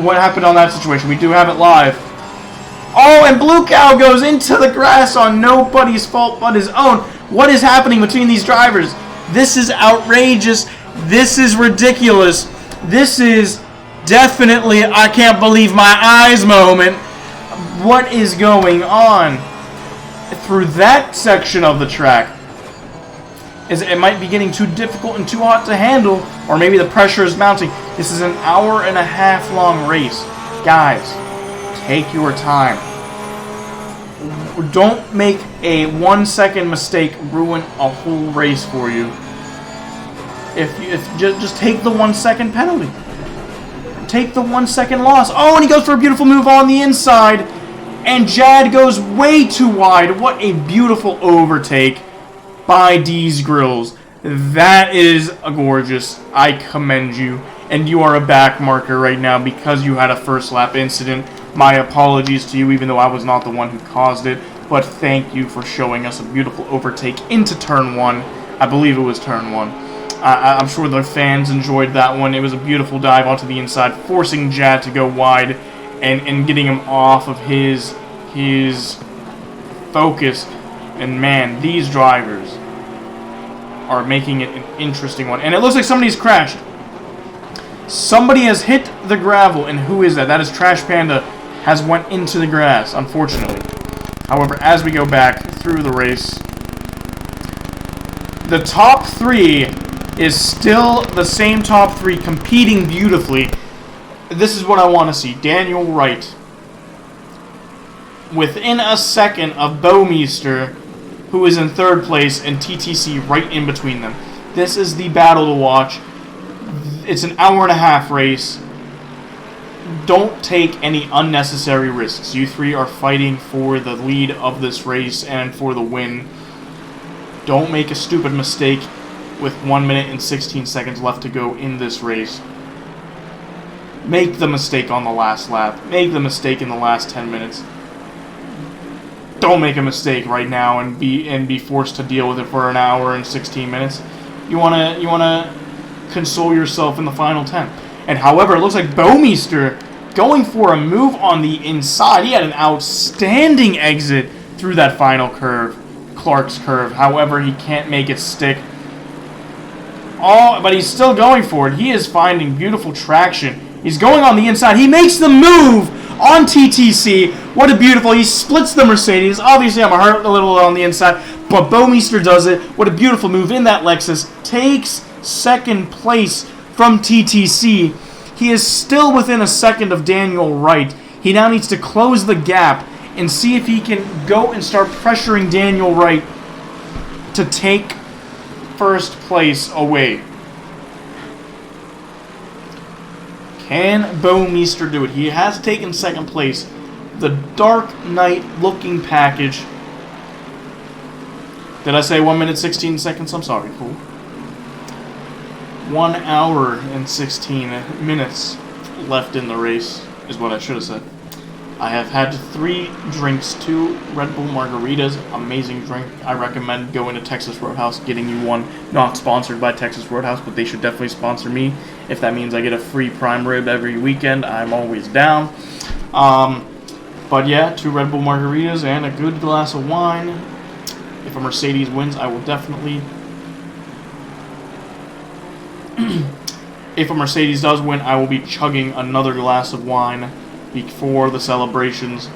what happened on that situation, we do have it live. Oh, and Blue Cow goes into the grass on nobody's fault but his own. What is happening between these drivers? This is outrageous. This is ridiculous. This is definitely I can't believe my eyes moment. What is going on through that section of the track? It might be getting too difficult and too hot to handle, or maybe the pressure is mounting. This is an hour-and-a-half long race. Guys, take your time. Don't make a 1-second mistake ruin a whole race for you. Just take the 1-second penalty. Take the 1-second loss. Oh, and he goes for a beautiful move on the inside. And Jad goes way too wide. What a beautiful overtake by D's Grills. That is gorgeous. I commend you. And you are a back marker right now because you had a first lap incident. My apologies to you, even though I was not the one who caused it. But thank you for showing us a beautiful overtake into turn 1. I believe it was turn 1. I'm sure the fans enjoyed that one. It was a beautiful dive onto the inside, forcing Jad to go wide and getting him off of his focus. And man, these drivers are making it an interesting one. And it looks like somebody's crashed. Somebody has hit the gravel, and who is that? That is Trash Panda has went into the grass, unfortunately. However, as we go back through the race, the top 3 is still the same top 3 competing beautifully. This is what I want to see. Daniel Wright within a second of Bowmeister, who is in 3rd place, and TTC right in between them. This is the battle to watch. It's an hour-and-a-half race. Don't take any unnecessary risks. You 3 are fighting for the lead of this race and for the win. Don't make a stupid mistake with 1 minute and 16 seconds left to go in this race. Make the mistake on the last lap. Make the mistake in the last 10 minutes. Don't make a mistake right now and be forced to deal with it for an hour and 16 minutes. You wanna console yourself in the final 10. And however, it looks like Bowmeister going for a move on the inside. He had an outstanding exit through that final curve, Clark's curve. However, he can't make it stick. Oh, but he's still going for it. He is finding beautiful traction. He's going on the inside. He makes the move on TTC. What a beautiful... He splits the Mercedes. Obviously, I'm a little on the inside, but Bowmeister does it. What a beautiful move in that Lexus. Takes 2nd place from TTC. He is still within a second of Daniel Wright. He now needs to close the gap and see if he can go and start pressuring Daniel Wright to take 1st place away. Can Bowmeister do it? He has taken 2nd place. The Dark Knight looking package. Did I say 1 minute 16 seconds? I'm sorry. Cool. 1 hour and 16 minutes left in the race is what I should have said. I have had 3 drinks, 2 Red Bull margaritas, amazing drink. I recommend going to Texas Roadhouse, getting you one. Not sponsored by Texas Roadhouse, but they should definitely sponsor me. If that means I get a free prime rib every weekend, I'm always down. But yeah, 2 Red Bull margaritas and a good glass of wine. If a Mercedes wins, I will definitely... If a Mercedes does win, I will be chugging another glass of wine before the celebrations.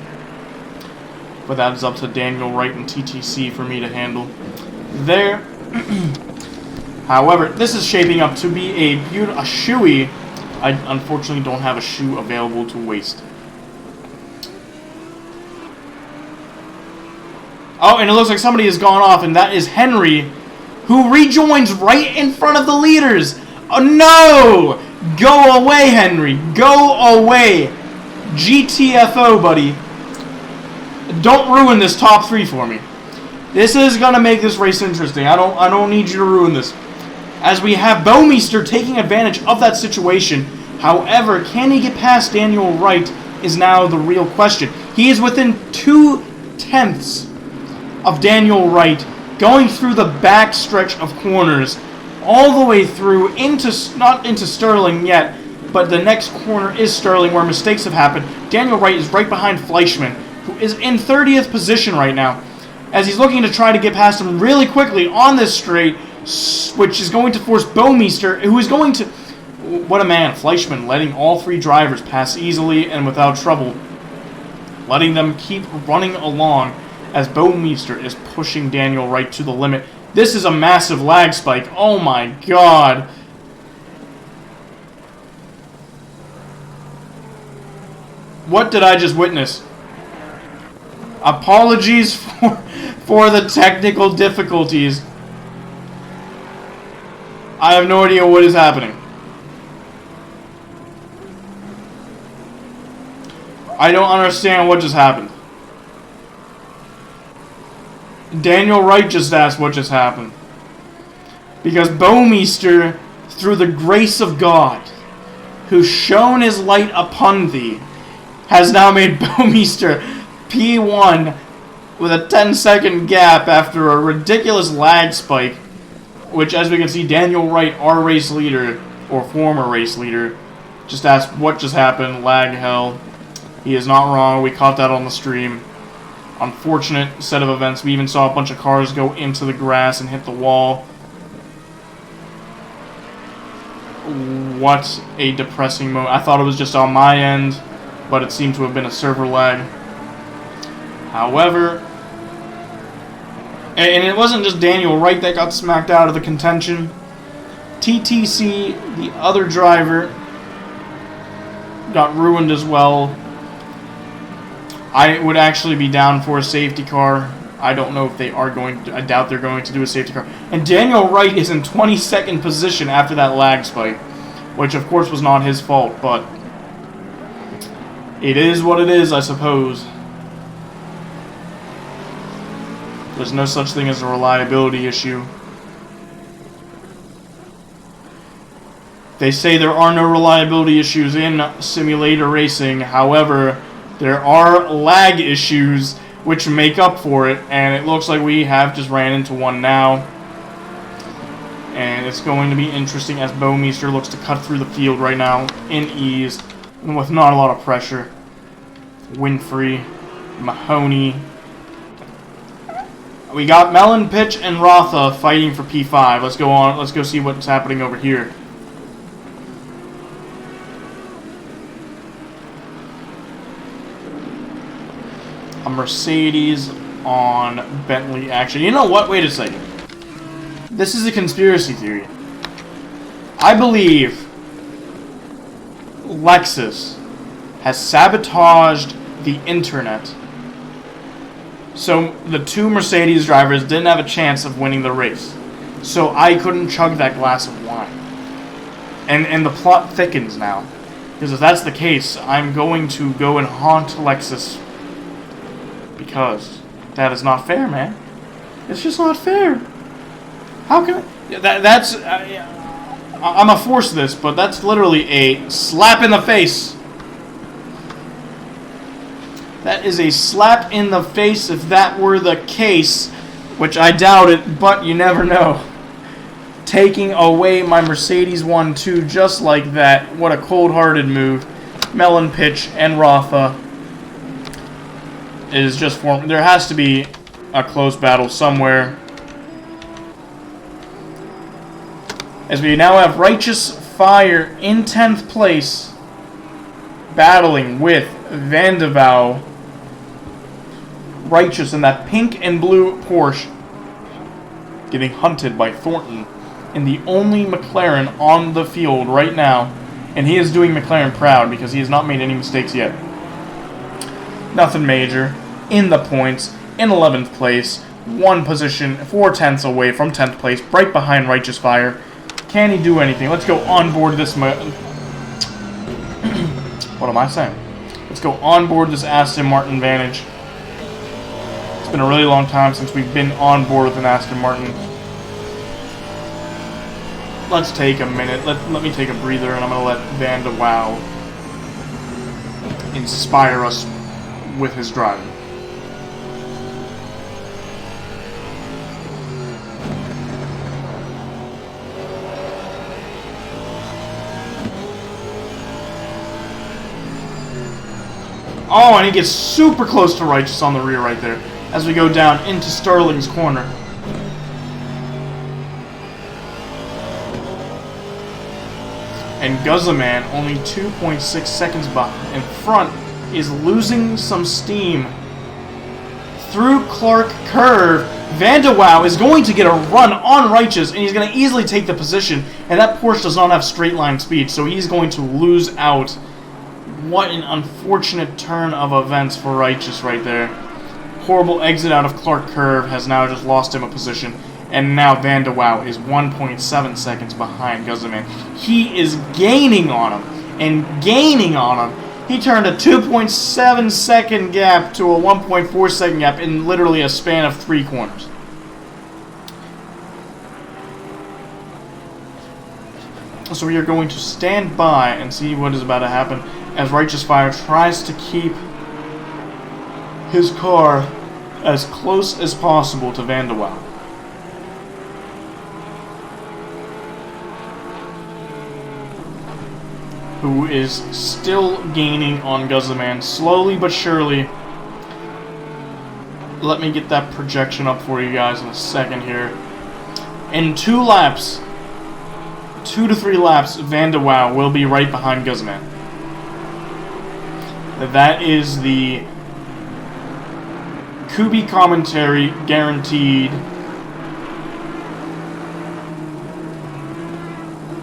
But that is up to Daniel Wright and TTC for me to handle. There. However, this is shaping up to be a shoey. I unfortunately don't have a shoe available to waste. Oh, and it looks like somebody has gone off, and that is Henry, who rejoins right in front of the leaders. Oh, no! Go away, Henry. Go away. GTFO, buddy. Don't ruin this top 3 for me. This is going to make this race interesting. I don't need you to ruin this. As we have Bouwmeester taking advantage of that situation. However, can he get past Daniel Wright is now the real question. He is within 2/10 of Daniel Wright, going through the back stretch of corners, all the way through into, not into Sterling yet, but the next corner is Sterling, where mistakes have happened. Daniel Wright is right behind Fleischmann, who is in 30th position right now, as he's looking to try to get past him really quickly on this straight, which is going to force Bouwmeester, who is going to... What a man, Fleischmann, letting all 3 drivers pass easily and without trouble, letting them keep running along, as Bouwmeester is pushing Daniel Wright to the limit. This is a massive lag spike. Oh my god. What did I just witness? Apologies for the technical difficulties. I have no idea what is happening. I don't understand what just happened. Daniel Wright just asked what just happened. Because Bouwmeester, through the grace of God, who shone his light upon thee, has now made Bouwmeester P1 with a 10-second gap after a ridiculous lag spike, which, as we can see, Daniel Wright, our race leader, or former race leader, just asked what just happened, lag hell. He is not wrong, we caught that on the stream. Unfortunate set of events. We even saw a bunch of cars go into the grass and hit the wall. What a depressing moment. I thought it was just on my end, but it seemed to have been a server lag. However, and it wasn't just Daniel Wright that got smacked out of the contention. TTC, the other driver, got ruined as well. I would actually be down for a safety car. I don't know if they are going to... I doubt they're going to do a safety car. And Daniel Wright is in 22nd position after that lag spike, which of course was not his fault, but it is what it is, I suppose. There's no such thing as a reliability issue. They say there are no reliability issues in simulator racing, however, there are lag issues which make up for it, and it looks like we have just ran into one now. And it's going to be interesting as Bouwmeester looks to cut through the field right now in ease and with not a lot of pressure. Winfrey, Mahoney. We got Mellon, Pitch, and Rotha fighting for P5. Let's go on. Let's go see what's happening over here. A Mercedes on Bentley action. You know what? Wait a second. This is a conspiracy theory. I believe Lexus has sabotaged the internet, so the 2 Mercedes drivers didn't have a chance of winning the race. So I couldn't chug that glass of wine. And the plot thickens now. Because if that's the case, I'm going to go and haunt Lexus. Because that is not fair, man. It's just not fair. How can I... That's... I'm a force this, but that's literally a slap in the face. That is a slap in the face if that were the case, which I doubt it, but you never know. Taking away my Mercedes 1-2 just like that. What a cold-hearted move. Melon Pitch and Rafa is just formed. There has to be a close battle somewhere. As we now have Righteous Fire in 10th place, battling with Vandevow. Righteous in that pink and blue Porsche, getting hunted by Thornton in the only McLaren on the field right now. And he is doing McLaren proud because he has not made any mistakes yet. Nothing major. In the points, in 11th place, 1 position, 4 tenths away from 10th place, right behind Righteous Fire. Can he do anything? Let's go on board this... What am I saying? Let's go on board this Aston Martin Vantage. It's been a really long time since we've been on board with an Aston Martin. Let's take a minute. Let me take a breather, and I'm going to let Vandevow inspire us with his driving. Oh, and he gets super close to Righteous on the rear right there as we go down into Sterling's corner. And Guzman, only 2.6 seconds in front, is losing some steam. Through Clark Curve, Vandevow is going to get a run on Righteous, and he's going to easily take the position. And that Porsche does not have straight line speed, so he's going to lose out. What an unfortunate turn of events for Righteous right there. Horrible exit out of Clark Curve has now just lost him a position. And now Vandevow is 1.7 seconds behind Guzman. He is gaining on him and gaining on him. He turned a 2.7 second gap to a 1.4 second gap in literally a span of 3 corners. So we are going to stand by and see what is about to happen as Righteous Fire tries to keep his car as close as possible to Vandevow. Who is still gaining on Guzman, slowly but surely. Let me get that projection up for you guys in a second here. In 2 laps, 2 to 3 laps, Vandevow will be right behind Guzman. That is the Kubi commentary guaranteed.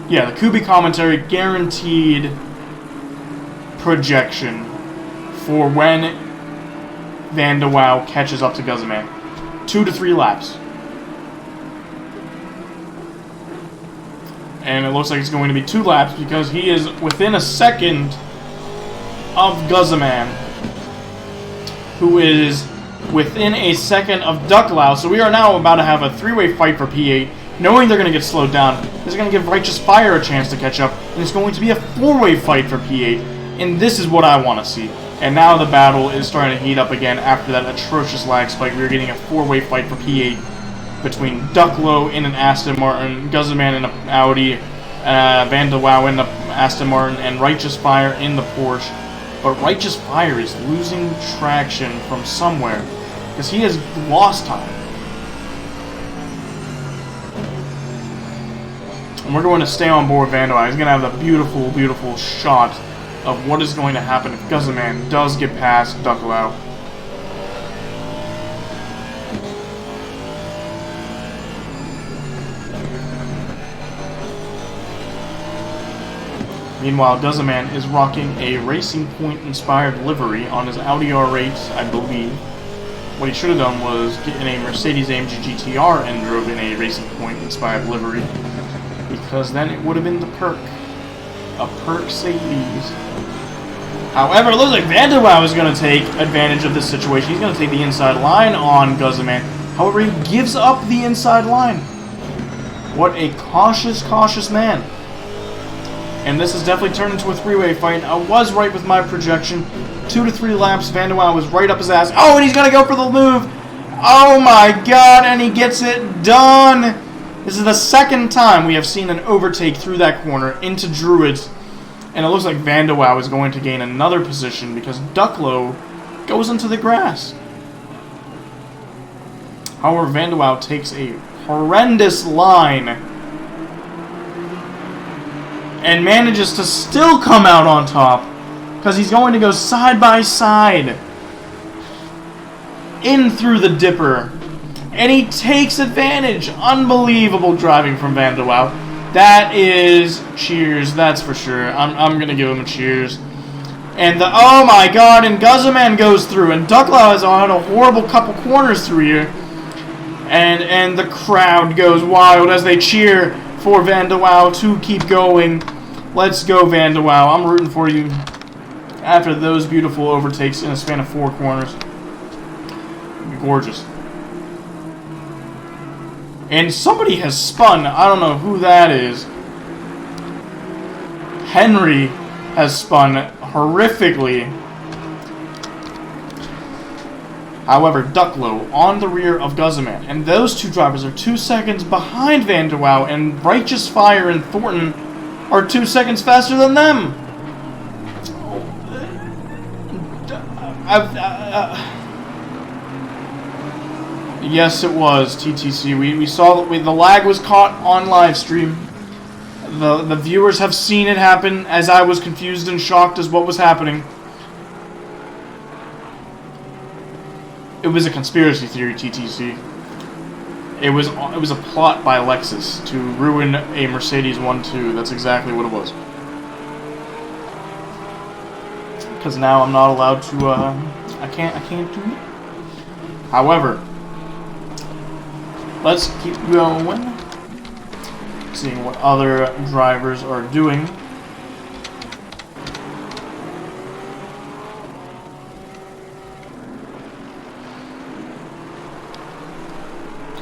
Yeah, the Kubi commentary guaranteed projection for when Vandevow catches up to Guzman. 2 to 3 laps. And it looks like it's going to be 2 laps because he is within a second of Guzman, who is within a second of Ducklau. So we are now about to have a 3-way fight for P8. Knowing they're going to get slowed down, this is going to give Righteous Fire a chance to catch up, and it's going to be a 4-way fight for P8, and this is what I want to see. And now the battle is starting to heat up again after that atrocious lag spike. We're getting a 4-way fight for P8 between Ducklow in an Aston Martin, Guzman in an Audi, Vandevow in the Aston Martin, and Righteous Fire in the Porsche. But Righteous Fire is losing traction from somewhere, because he has lost time. And we're going to stay on board Vandevow. He's going to have the beautiful, beautiful shot of what is going to happen if Guzman does get past Ducklau. Meanwhile, Guzman is rocking a Racing Point-inspired livery on his Audi R8, I believe. What he should have done was get in a Mercedes-AMG GTR and drove in a Racing Point-inspired livery, because then it would have been the perk. A Perk-Sades. However, it looks like Vandevow is going to take advantage of this situation. He's going to take the inside line on Guzman. However, he gives up the inside line. What a cautious, cautious man. And this has definitely turned into a three-way fight. I was right with my projection. 2 to 3 laps, Van der Waal was right up his ass. Oh, and he's going to go for the move. Oh my god, and he gets it done. This is the second time we have seen an overtake through that corner into Druids. And it looks like Van der Waal is going to gain another position because Ducklow goes into the grass. However, Van der Waal takes a horrendous line and manages to still come out on top because he's going to go side by side in through the dipper, and he takes advantage. Unbelievable driving from Van der Waal. That is cheers, that's for sure. I'm gonna give him a cheers. And the oh my god, and Guzman goes through, and Ducklow has had a horrible couple corners through here, and the crowd goes wild as they cheer for Van der Waal to keep going. Let's go, Van der Waal. I'm rooting for you after those beautiful overtakes in a span of 4 corners. Gorgeous. And somebody has spun. I don't know who that is. Henry has spun horrifically. However, Ducklow on the rear of Guzman. And those two drivers are 2 seconds behind Van der Waal. And Righteous Fire and Thornton are 2 seconds faster than them. Yes, it was TTC. We saw that the lag was caught on live stream. The viewers have seen it happen as I was confused and shocked as what was happening. It was a conspiracy theory, TTC. It was a plot by Lexus to ruin a Mercedes 1-2. That's exactly what it was. Because now I'm not allowed to. I can't do it. However, let's keep going. Seeing what other drivers are doing.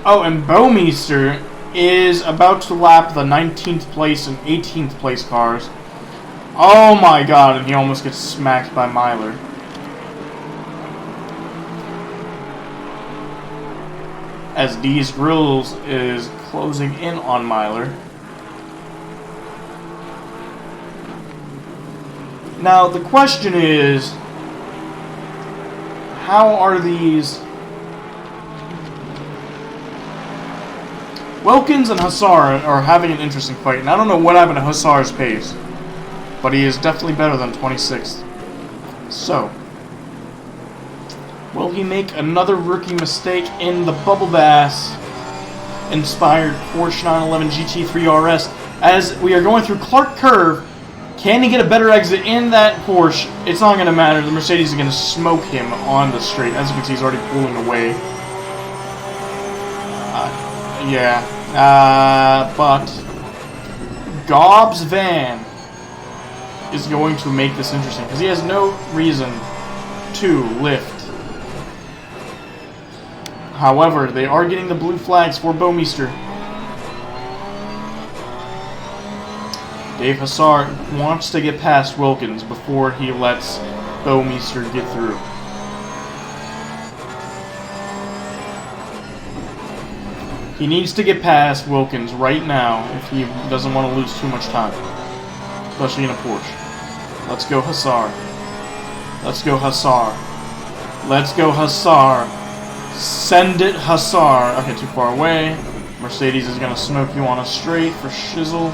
Oh, and Bowmeister is about to lap the 19th place and 18th place cars. Oh my god, and he almost gets smacked by Myler. As D's Grills is closing in on Myler. Now, the question is, how are these... Wilkins and Hussar are having an interesting fight, and I don't know what happened to Hussar's pace, but he is definitely better than 26th. So, will he make another rookie mistake in the Bubble Bass inspired Porsche 911 GT3 RS? As we are going through Clark Curve, can he get a better exit in that Porsche? It's not going to matter. The Mercedes is going to smoke him on the straight. As you can see, he's already pulling away. But Gobbs Van is going to make this interesting because he has no reason to lift. However, they are getting the blue flags for Bowmeister. Dave Hussar wants to get past Wilkins before he lets Bowmeister get through. He needs to get past Wilkins right now if he doesn't want to lose too much time. Especially in a Porsche. Let's go Hussar. Let's go Hussar. Let's go Hussar. Send it Hussar. Okay, too far away. Mercedes is going to smoke you on a straight for shizzle.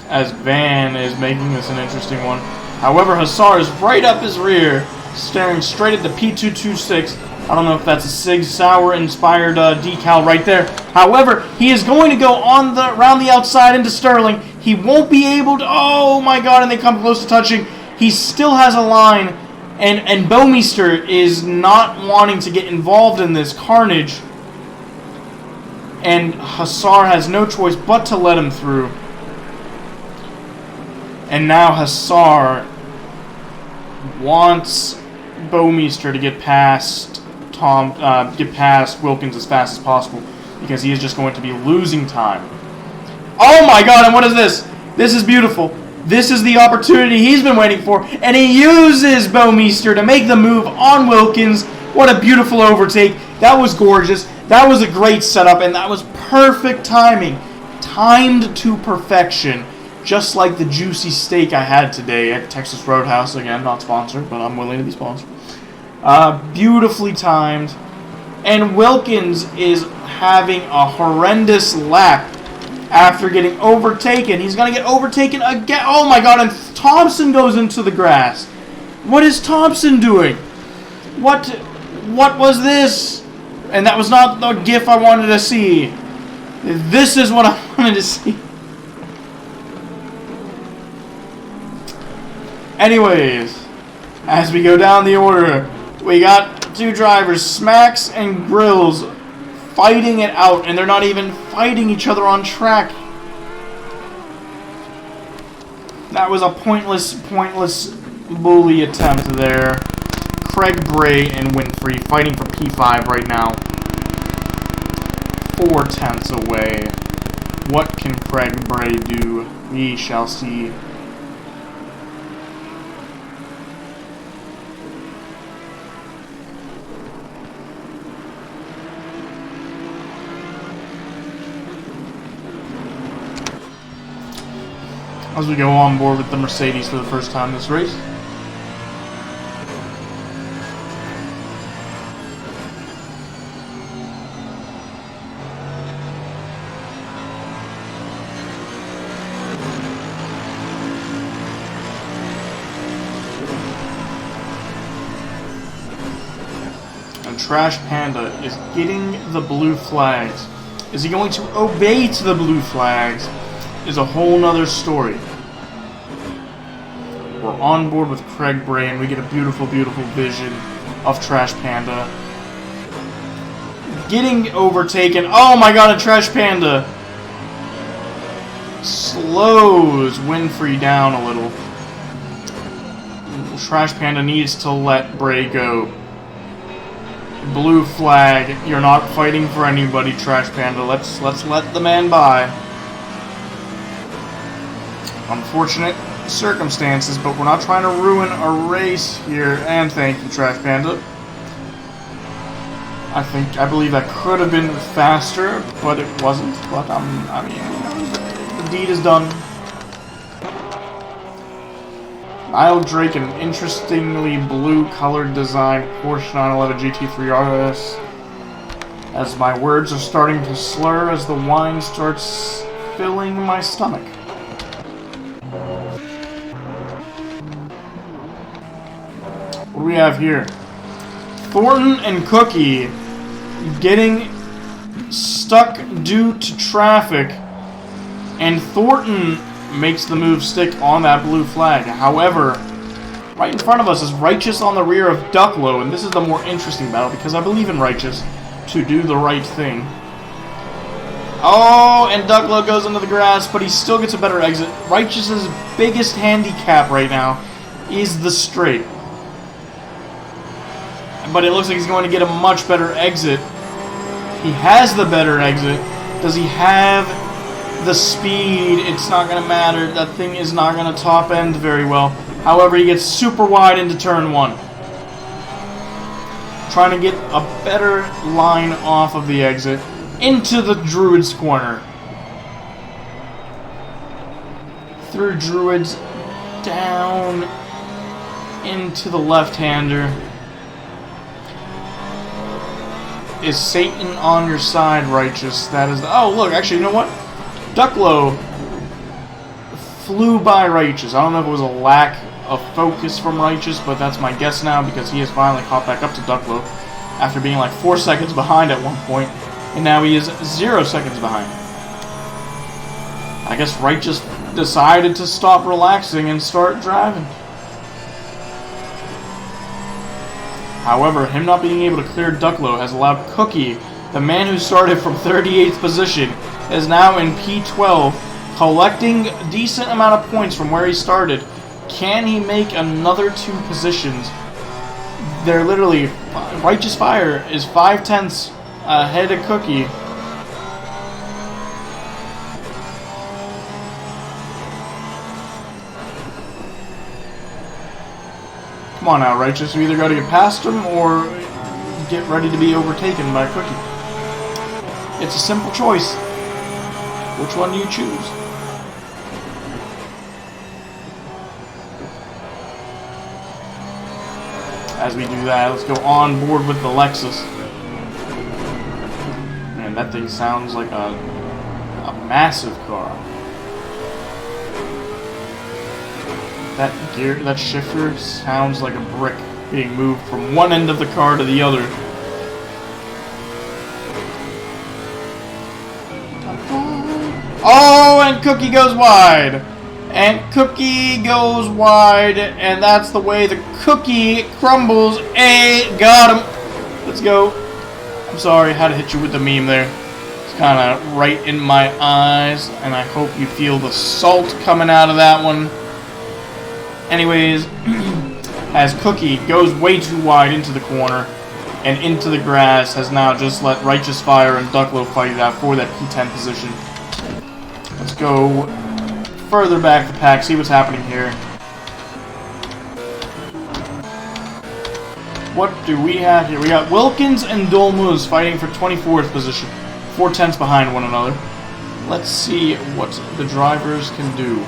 As Van is making this an interesting one. However, Hussar is right up his rear, staring straight at the P226. I don't know if that's a Sig Sauer inspired decal right there. However, he is going to go on around the outside into Sterling. He won't be able to. Oh my god! And they come close to touching. He still has a line, and Bowmeister is not wanting to get involved in this carnage. And Hussar has no choice but to let him through. And now Hussar wants Bowmeister to get past Wilkins as fast as possible. because he is just going to be losing time. Oh my god, and what is this? This is beautiful. This is the opportunity he's been waiting for, and he uses Bouwmeester to make the move on Wilkins. What a beautiful overtake. That was gorgeous. That was a great setup, and that was perfect timing. Timed to perfection, just like the juicy steak I had today at Texas Roadhouse. Again, not sponsored, but I'm willing to be sponsored. Beautifully timed. And Wilkins is having a horrendous lap after getting overtaken. He's going to get overtaken again. Oh my god, and Thompson goes into the grass. What is Thompson doing? What was this? And that was not the GIF I wanted to see. This is what I wanted to see. Anyways, as we go down the order, we got two drivers, Smacks and Grills, fighting it out, and they're not even fighting each other on track. That was a pointless bully attempt there. Craig Bray and Winfrey fighting for P5 right now. 4 tenths away. What can Craig Bray do? We shall see. As we go on board with the Mercedes for the first time this race. And Trash Panda is getting the blue flags. Is he going to obey to the blue flags? Is a whole nother story. We're on board with Craig Bray, and we get a beautiful, beautiful vision of Trash Panda getting overtaken. Oh my god, a Trash Panda slows Winfrey down a little. Trash Panda needs to let Bray go. Blue flag. You're not fighting for anybody, Trash Panda. Let's let the man by. Unfortunate circumstances, but we're not trying to ruin a race here. And thank you, Trash Panda. I believe that could have been faster, but it wasn't. But I mean, the deed is done. Niall Drake, an interestingly blue-colored design Porsche 911 GT3 RS. As my words are starting to slur as the wine starts filling my stomach. What do we have here? Thornton and Cookie getting stuck due to traffic, and Thornton makes the move stick on that blue flag. However, right in front of us is Righteous on the rear of Ducklow, and this is the more interesting battle because I believe in Righteous to do the right thing. Oh, and Ducklow goes into the grass, but he still gets a better exit. Righteous's biggest handicap right now is the straight. But it looks like he's going to get a much better exit. He has the better exit. Does he have the speed? It's not going to matter. That thing is not going to top end very well. However, he gets super wide into turn 1. Trying to get a better line off of the exit into the Druids corner. Through Druids, down into the left-hander. Is Satan on your side, Righteous? That is the... Oh, look, actually, you know what? Ducklow flew by Righteous. I don't know if it was a lack of focus from Righteous, but that's my guess now because he has finally caught back up to Ducklow after being like 4 seconds behind at one point, and now he is 0 seconds behind. I guess Righteous decided to stop relaxing and start driving. However, him not being able to clear Ducklow has allowed Cookie, the man who started from 38th position, is now in P12, collecting a decent amount of points from where he started. Can he make another 2 positions? They're literally... Righteous Fire is 5 tenths ahead of Cookie. Come on now, Righteous. You either got to get past him or get ready to be overtaken by Cookie. It's a simple choice. Which one do you choose? As we do that, let's go on board with the Lexus. Man, that thing sounds like a massive car. That shifter sounds like a brick being moved from one end of the car to the other. Oh, and Cookie goes wide! And Cookie goes wide, and that's the way the cookie crumbles. Hey, got him! Let's go. I'm sorry, I had to hit you with the meme there. It's kind of right in my eyes, and I hope you feel the salt coming out of that one. Anyways, as Cookie goes way too wide into the corner and into the grass, has now just let Righteous Fire and Ducklow fight it out for that P10 position. Let's go further back the pack, see what's happening here. What do we have here? We got Wilkins and Dolmuz fighting for 24th position. 4/10 behind one another. Let's see what the drivers can do.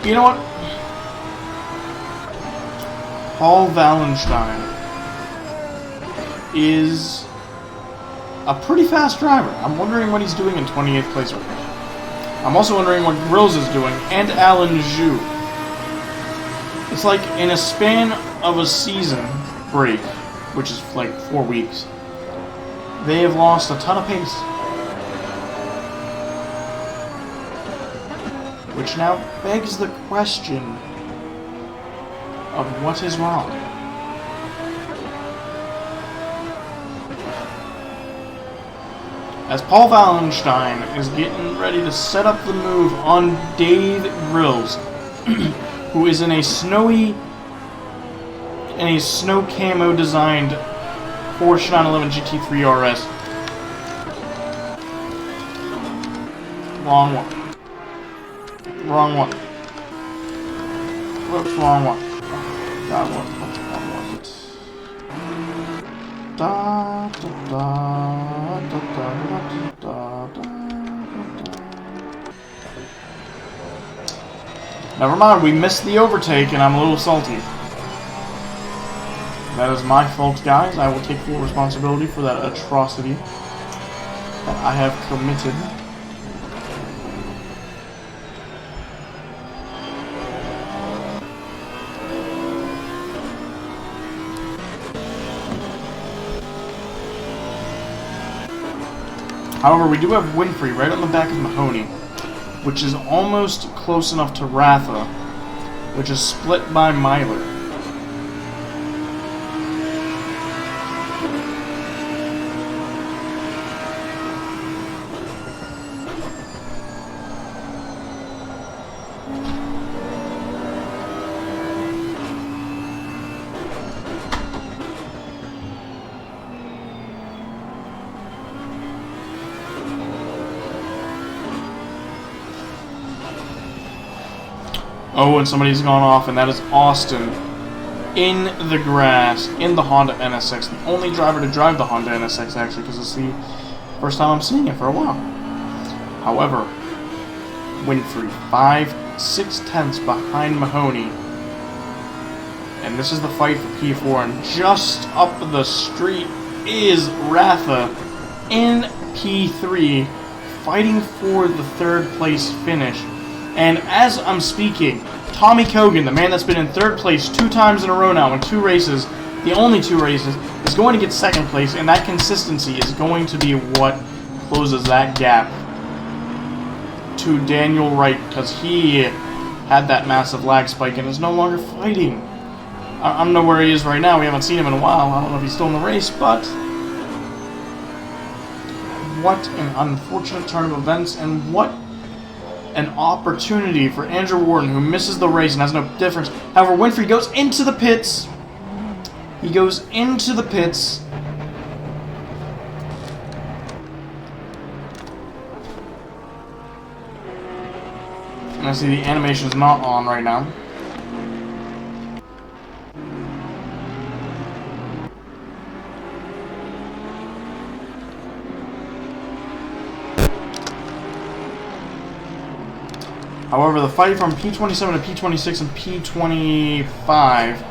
You know what? Paul Wallenstein is a pretty fast driver. I'm wondering what he's doing in 28th place right now. I'm also wondering what Grills is doing, and Alan Zhu. It's like in a span of a season break, which is like 4 weeks, they have lost a ton of pace. Which now begs the question of what is wrong. As Paul Wallenstein is getting ready to set up the move on Dave Grills, who is in a snow camo designed Porsche 911 GT3 RS. Wrong one. Wrong one. Whoops, wrong one. God, what was it? Da, da, da, da, da, da, da, da. Never mind, we missed the overtake and I'm a little salty. That is my fault, guys. I will take full responsibility for that atrocity that I have committed. However, we do have Winfrey right on the back of Mahoney, which is almost close enough to Ratha, which is split by Myler. Oh, and somebody's gone off, and that is Austin in the grass, in the Honda NSX. The only driver to drive the Honda NSX, actually, because it's the first time I'm seeing it for a while. However, Winfrey, 5/6 behind Mahoney. And this is the fight for P4, and just up the street is Ratha in P3, fighting for the third place finish. And as I'm speaking, Tommy Kogan, the man that's been in third place 2 times in a row now in 2 races, the only 2 races, is going to get second place, and that consistency is going to be what closes that gap. to Daniel Wright because he had that massive lag spike and is no longer fighting. I don't know where he is right now. We haven't seen him in a while. I don't know if he's still in the race, but what an unfortunate turn of events, and what an opportunity for Andrew Wharton, who misses the race and has no difference. However, Winfrey goes into the pits. He goes into the pits. And I see the animation is not on right now. However, the fight from P27 to P26 and P25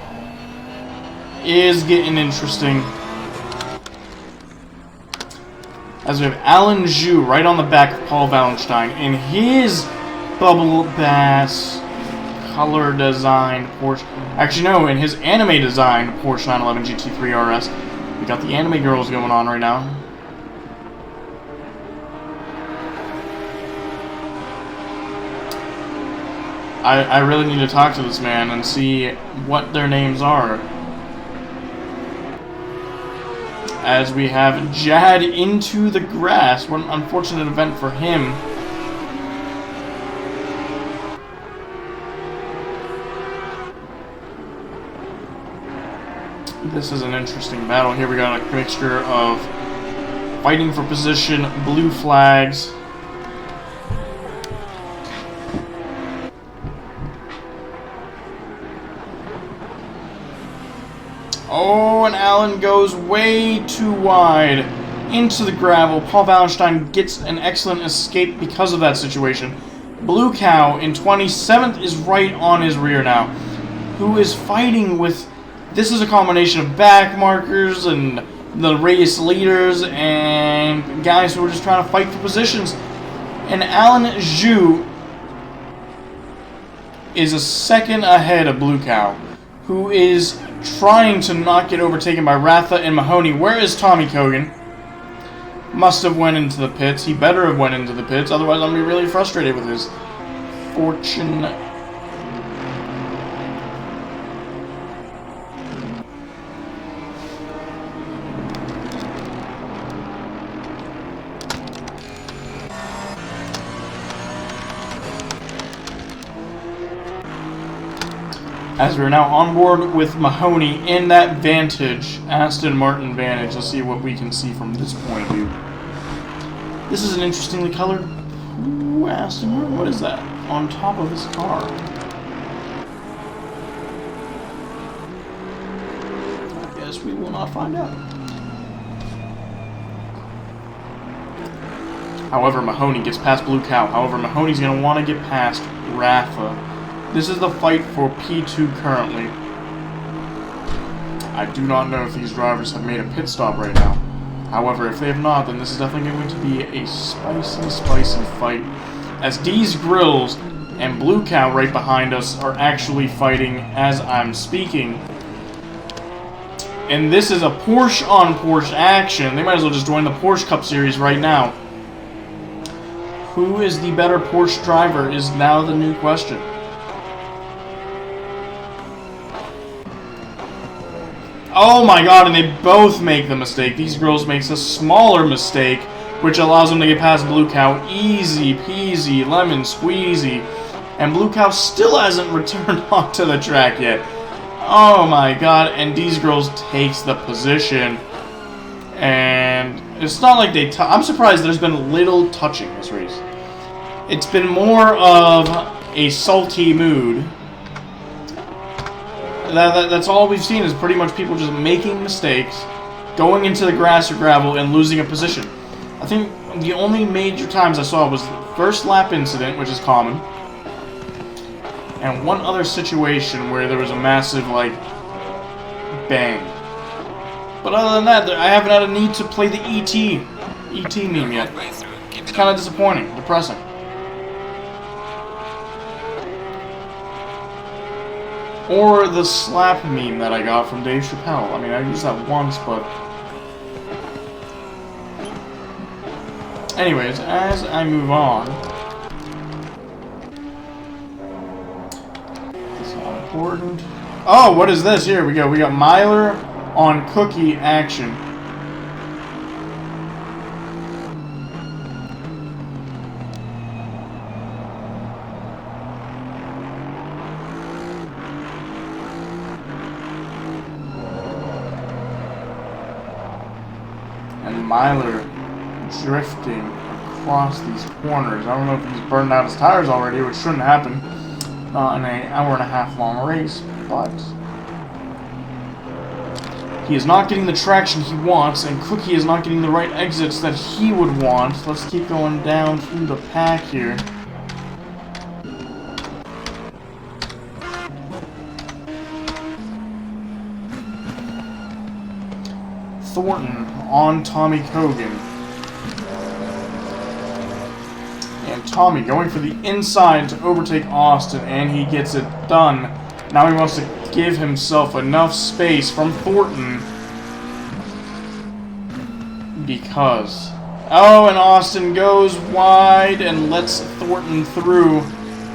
is getting interesting. As we have Alan Zhu right on the back of Paul Wallenstein in his Bubble Bass color design Porsche. Actually, no, in his anime design Porsche 911 GT3 RS. We got the anime girls going on right now. I really need to talk to this man and see what their names are. As we have Jad into the grass. What an unfortunate event for him. This is an interesting battle. Here we got a mixture of fighting for position, blue flags. Oh, and Allen goes way too wide into the gravel. Paul Wallenstein gets an excellent escape because of that situation. Blue Cow in 27th is right on his rear now, who is fighting with... This is a combination of back markers and the race leaders and guys who are just trying to fight for positions. And Alan Zhu is a second ahead of Blue Cow, who is trying to not get overtaken by Ratha and Mahoney. Where is Tommy Kogan? Must have went into the pits. He better have went into the pits, otherwise I'm going to be really frustrated with his fortune. As we're now on board with Mahoney in that Vantage, Aston Martin Vantage. Let's see what we can see from this point of view. This is an interestingly colored... Ooh, Aston Martin, what is that? On top of this car. I guess we will not find out. However, Mahoney gets past Blue Cow. However, Mahoney's going to want to get past Rafa. This is the fight for P2 currently. I do not know if these drivers have made a pit stop right now. However, if they have not, then this is definitely going to be a spicy, spicy fight. As D's Grills and Blue Cow right behind us are actually fighting as I'm speaking. And this is a Porsche on Porsche action. They might as well just join the Porsche Cup Series right now. Who is the better Porsche driver is now the new question. Oh my god, and they both make the mistake. These girls makes a smaller mistake, which allows them to get past Blue Cow. Easy peasy, lemon squeezy. And Blue Cow still hasn't returned onto the track yet. Oh my god, and these girls takes the position. And it's not like they... I'm surprised there's been little touching this race. It's been more of a salty mood. That's all we've seen is pretty much people just making mistakes, going into the grass or gravel, and losing a position. I think the only major times I saw was the first lap incident, which is common, and one other situation where there was a massive, like, bang. But other than that, I haven't had a need to play the ET meme yet. It's kind of disappointing, depressing. Or the slap meme that I got from Dave Chappelle. I mean, I used that once, but... Anyways, as I move on, important. Oh, what is this? Here we go. We got Myler on Cookie action. And Myler drifting across these corners. I don't know if he's burned out his tires already, which shouldn't happen in an hour and a half long race, but he is not getting the traction he wants, and Cookie is not getting the right exits that he would want. Let's keep going down through the pack here. Thornton on Tommy Kogan. And Tommy going for the inside to overtake Austin, and he gets it done. Now he wants to give himself enough space from Thornton. Because... oh, and Austin goes wide and lets Thornton through.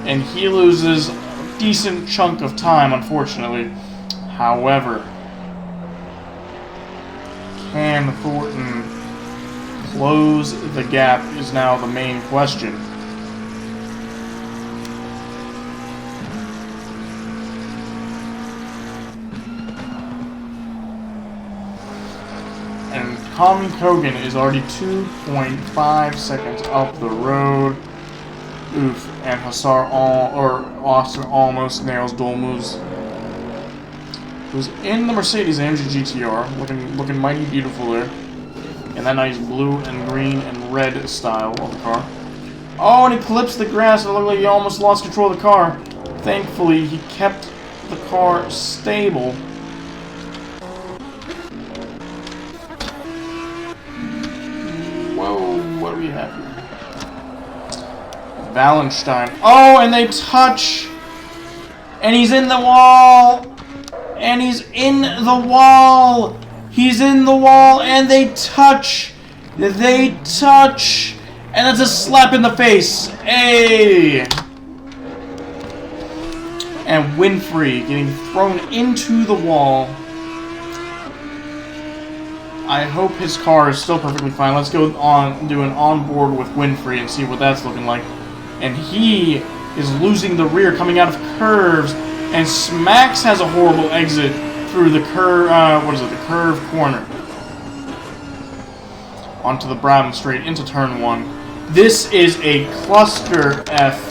And he loses a decent chunk of time, unfortunately. However... can Thornton close the gap is now the main question. And Tommy Kogan is already 2.5 seconds up the road. Oof, and Austin almost nails Dolmuz, who's in the Mercedes-AMG GTR, looking mighty beautiful there. And that nice blue and green and red style of the car. Oh, and he clips the grass, and it looked like he almost lost control of the car. Thankfully, he kept the car stable. Whoa, what do we have here? Wallenstein. Oh, and they touch! And he's in the wall! And he's in the wall! He's in the wall, and they touch! They touch! And that's a slap in the face! Hey! And Winfrey getting thrown into the wall. I hope his car is still perfectly fine. Let's go on do an onboard with Winfrey and see what that's looking like. And he is losing the rear coming out of curves. And Smacks has a horrible exit through the curve, the curve corner. Onto the Brabham straight into turn 1. This is a cluster F.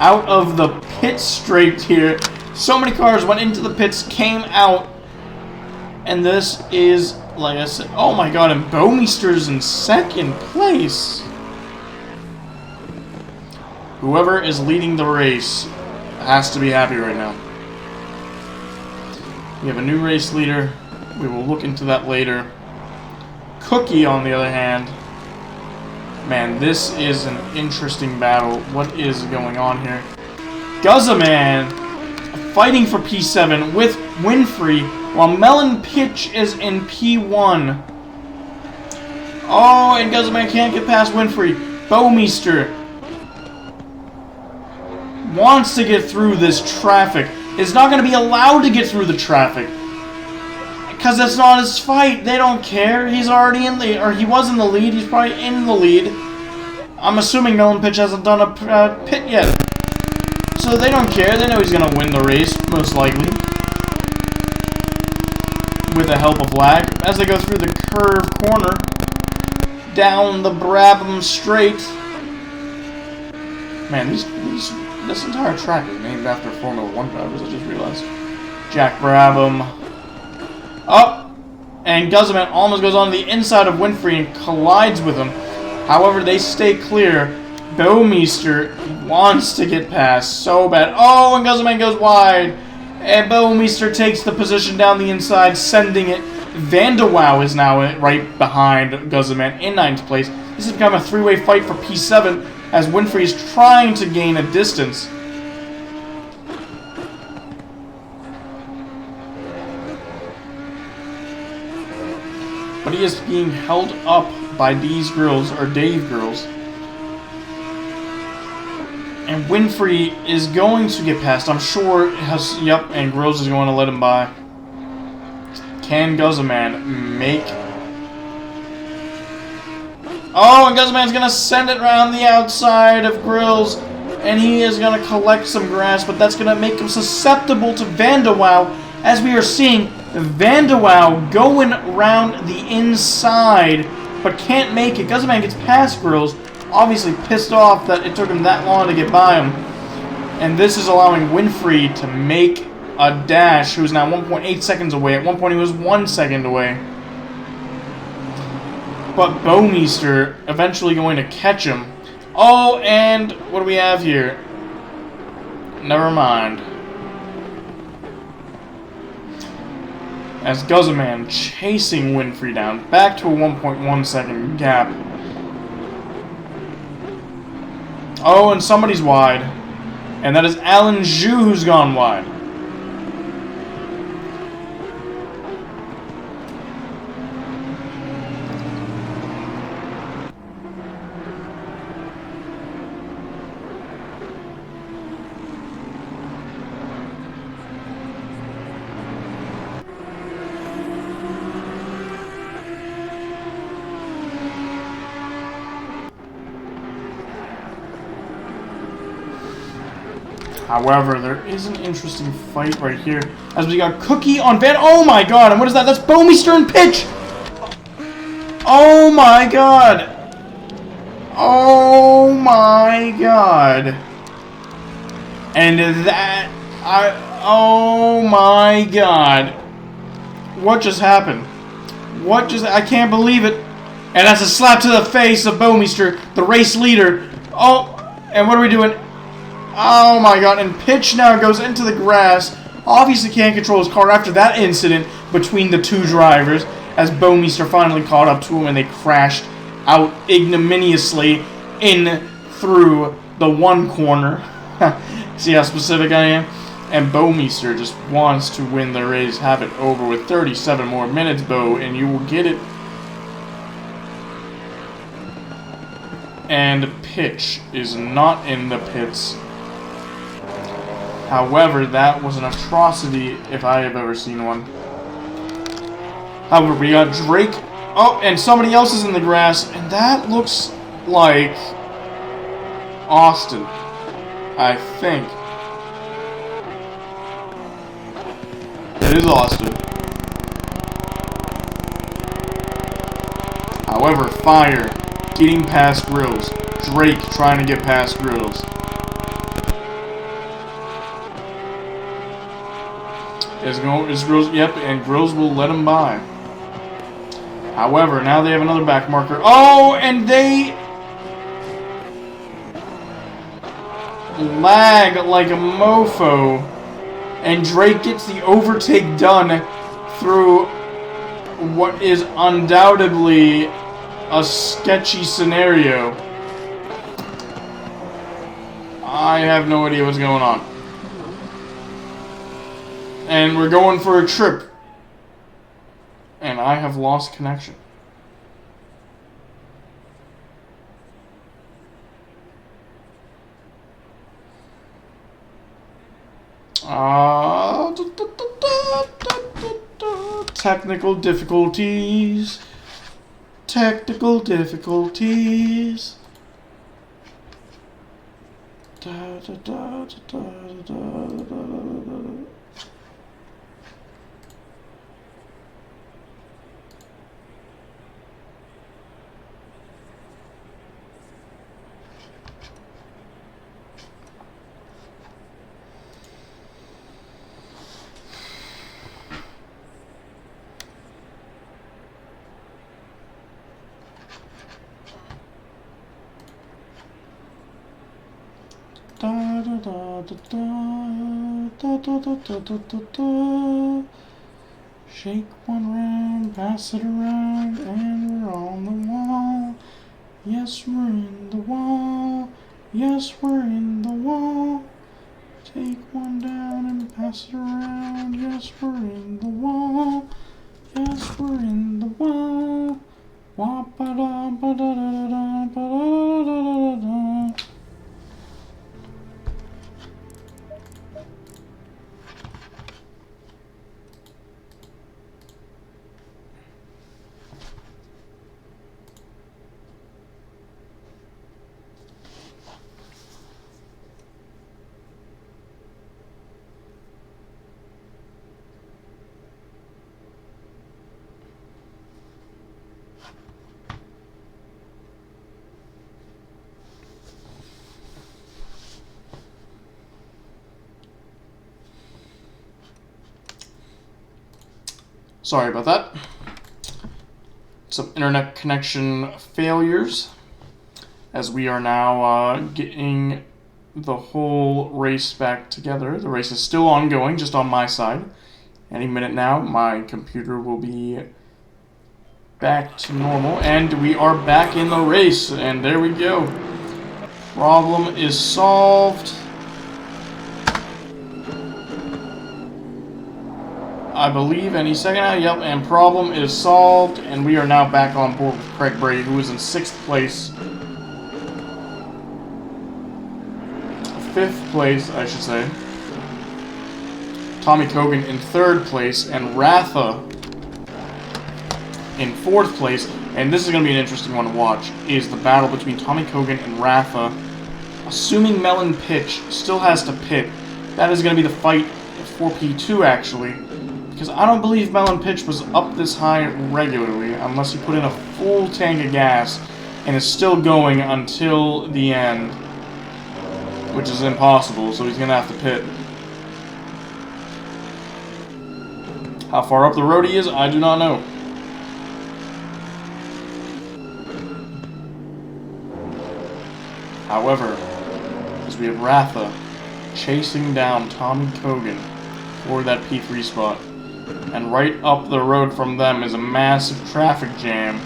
Out of the pit straight here. So many cars went into the pits, came out. And this is, like I said, oh my god, and Bowmeister's in second place. Whoever is leading the race has to be happy right now. We have a new race leader. We will look into that later. Cookie, on the other hand, man, this is an interesting battle. What is going on here? Guzzaman fighting for P7 with Winfrey, while Melon Pitch is in P1. Oh, and Guzzaman can't get past Winfrey. Bowmeister wants to get through this traffic. Is not going to be allowed to get through the traffic. Because that's not his fight. They don't care. He's already in the... or he was in the lead. He's probably in the lead. I'm assuming Melon Pitch hasn't done a pit yet. So they don't care. They know he's going to win the race, most likely. With the help of lag. As they go through the curve corner. Down the Brabham straight. Man, this entire track is named after Formula 1 drivers, I just realized. Jack Brabham. Up! And Guzzaman almost goes on the inside of Winfrey and collides with him. However, they stay clear. Bowmeister wants to get past so bad. Oh, and Guzzaman goes wide. And Bowmeister takes the position down the inside, sending it. Vanderwow is now right behind Guzzaman in 9th place. This has become a three-way fight for P7 as Winfrey is trying to gain a distance. But he is being held up by these girls, or Dave girls. And Winfrey is going to get past. I'm sure it has. Yep, and Grills is going to let him by. Can Guzman make... Oh, and Guzman's going to send it around the outside of Grills. And he is going to collect some grass, but that's going to make him susceptible to Vanderwow. As we are seeing, Vanderwow going around the inside, but can't make it. Guzman gets past Grills, obviously pissed off that it took him that long to get by him. And this is allowing Winfrey to make a dash, who's now 1.8 seconds away. At one point he was 1 second away. But Bowmeister eventually going to catch him. Oh, and what do we have here? Never mind. As Guzman chasing Winfrey down, back to a 1.1 second gap. Oh, and somebody's wide. And that is Alan Zhu who's gone wide. However, there is an interesting fight right here. As we got Cookie on Van... Oh my god, and what is that? That's Bowmeister and Pitch! Oh my god! Oh my god. And that... Oh my god. What just happened? What just... I can't believe it. And that's a slap to the face of Bowmeister, the race leader. Oh, and what are we doing? Oh my god, and Pitch now goes into the grass. Obviously can't control his car after that incident between the two drivers, as Bowmeister finally caught up to him and they crashed out ignominiously in through the one corner. See how specific I am? And Bowmeister just wants to win the race, have it over with 37 more minutes, Bo, and you will get it. And Pitch is not in the pits. However, that was an atrocity if I have ever seen one. However, we got Drake. Oh, and somebody else is in the grass. And that looks like Austin, I think. It is Austin. However, Fire getting past Grills. Drake trying to get past Grills. Is Grills, yep, and Grills will let him by. However, now they have another back marker. Oh, and they lag like a mofo. And Drake gets the overtake done through what is undoubtedly a sketchy scenario. I have no idea what's going on. And we're going for a trip. And I have lost connection. Technical difficulties. Technical difficulties. Shake one round, pass it around, and we're on the wall. Yes, we're in the wall. Yes, we're in the wall. Take one down and pass it around. Yes, we're in the wall. Yes, we're in the wall. Wah-ba-da-ba-da-da-da-da-ba-da-da-da-da-da. Sorry about that. Some internet connection failures, as we are now getting the whole race back together. The race is still ongoing, just on my side. Any minute now, my computer will be back to normal, and we are back in the race, and there we go. Problem is solved. I believe any second now, yep, and problem is solved, and we are now back on board with Craig Brady, who is in 6th place. 5th place, I should say. Tommy Kogan in 3rd place, and Ratha in 4th place. And this is going to be an interesting one to watch, is the battle between Tommy Kogan and Ratha. Assuming Melon Pitch still has to pit, that is going to be the fight for P2, actually. Because I don't believe Melon Pitch was up this high regularly, unless he put in a full tank of gas and is still going until the end, which is impossible, so he's going to have to pit. How far up the road he is, I do not know. However, as we have Ratha chasing down Tommy Kogan for that P3 spot, and right up the road from them is a massive traffic jam.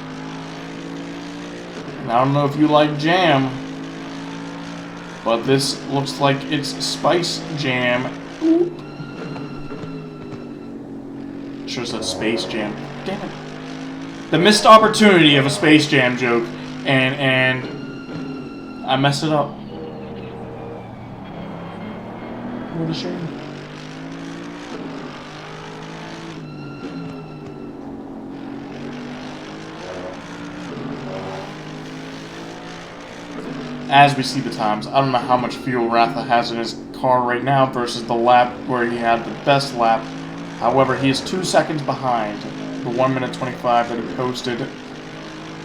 And I don't know if you like jam, but this looks like it's Spice Jam. Oop. Should have said Space Jam. Damn it. The missed opportunity of a Space Jam joke, and I messed it up. What a shame. As we see the times, I don't know how much fuel Ratha has in his car right now versus the lap where he had the best lap. However, he is 2 seconds behind the 1 minute 25 that he posted,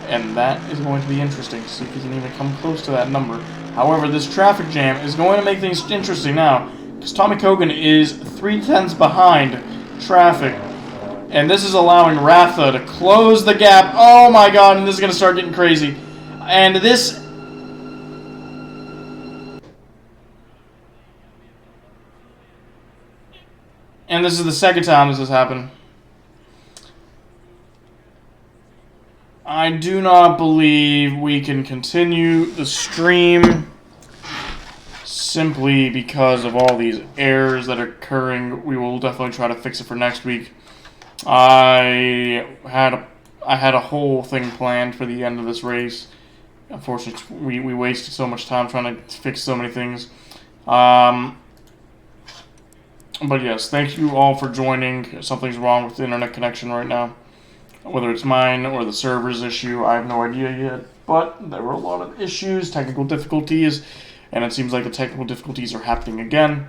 and that is going to be interesting to see if he can even come close to that number. However, this traffic jam is going to make things interesting now, because Tommy Kogan is 3/10 behind traffic, and this is allowing Ratha to close the gap. Oh my god, and this is going to start getting crazy. And this... And this is the second time this has happened. I do not believe we can continue the stream simply because of all these errors that are occurring. We will definitely try to fix it for next week. I had a whole thing planned for the end of this race. Unfortunately, we wasted so much time trying to fix so many things. But yes, thank you all for joining. Something's wrong with the internet connection right now. Whether it's mine or the server's issue, I have no idea yet. But there were a lot of issues, technical difficulties, and it seems like the technical difficulties are happening again.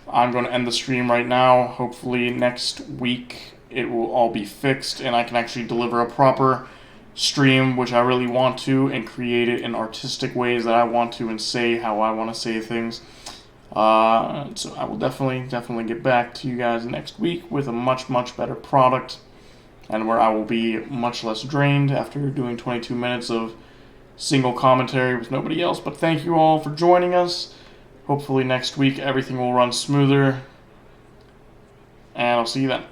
I'm going to end the stream right now. Hopefully next week it will all be fixed and I can actually deliver a proper stream, which I really want to, and create it in artistic ways that I want to and say how I want to say things. So I will definitely get back to you guys next week with a much better product, and where I will be much less drained after doing 22 minutes of single commentary with nobody else. But thank you all for joining us. Hopefully next week everything will run smoother, and I'll see you then.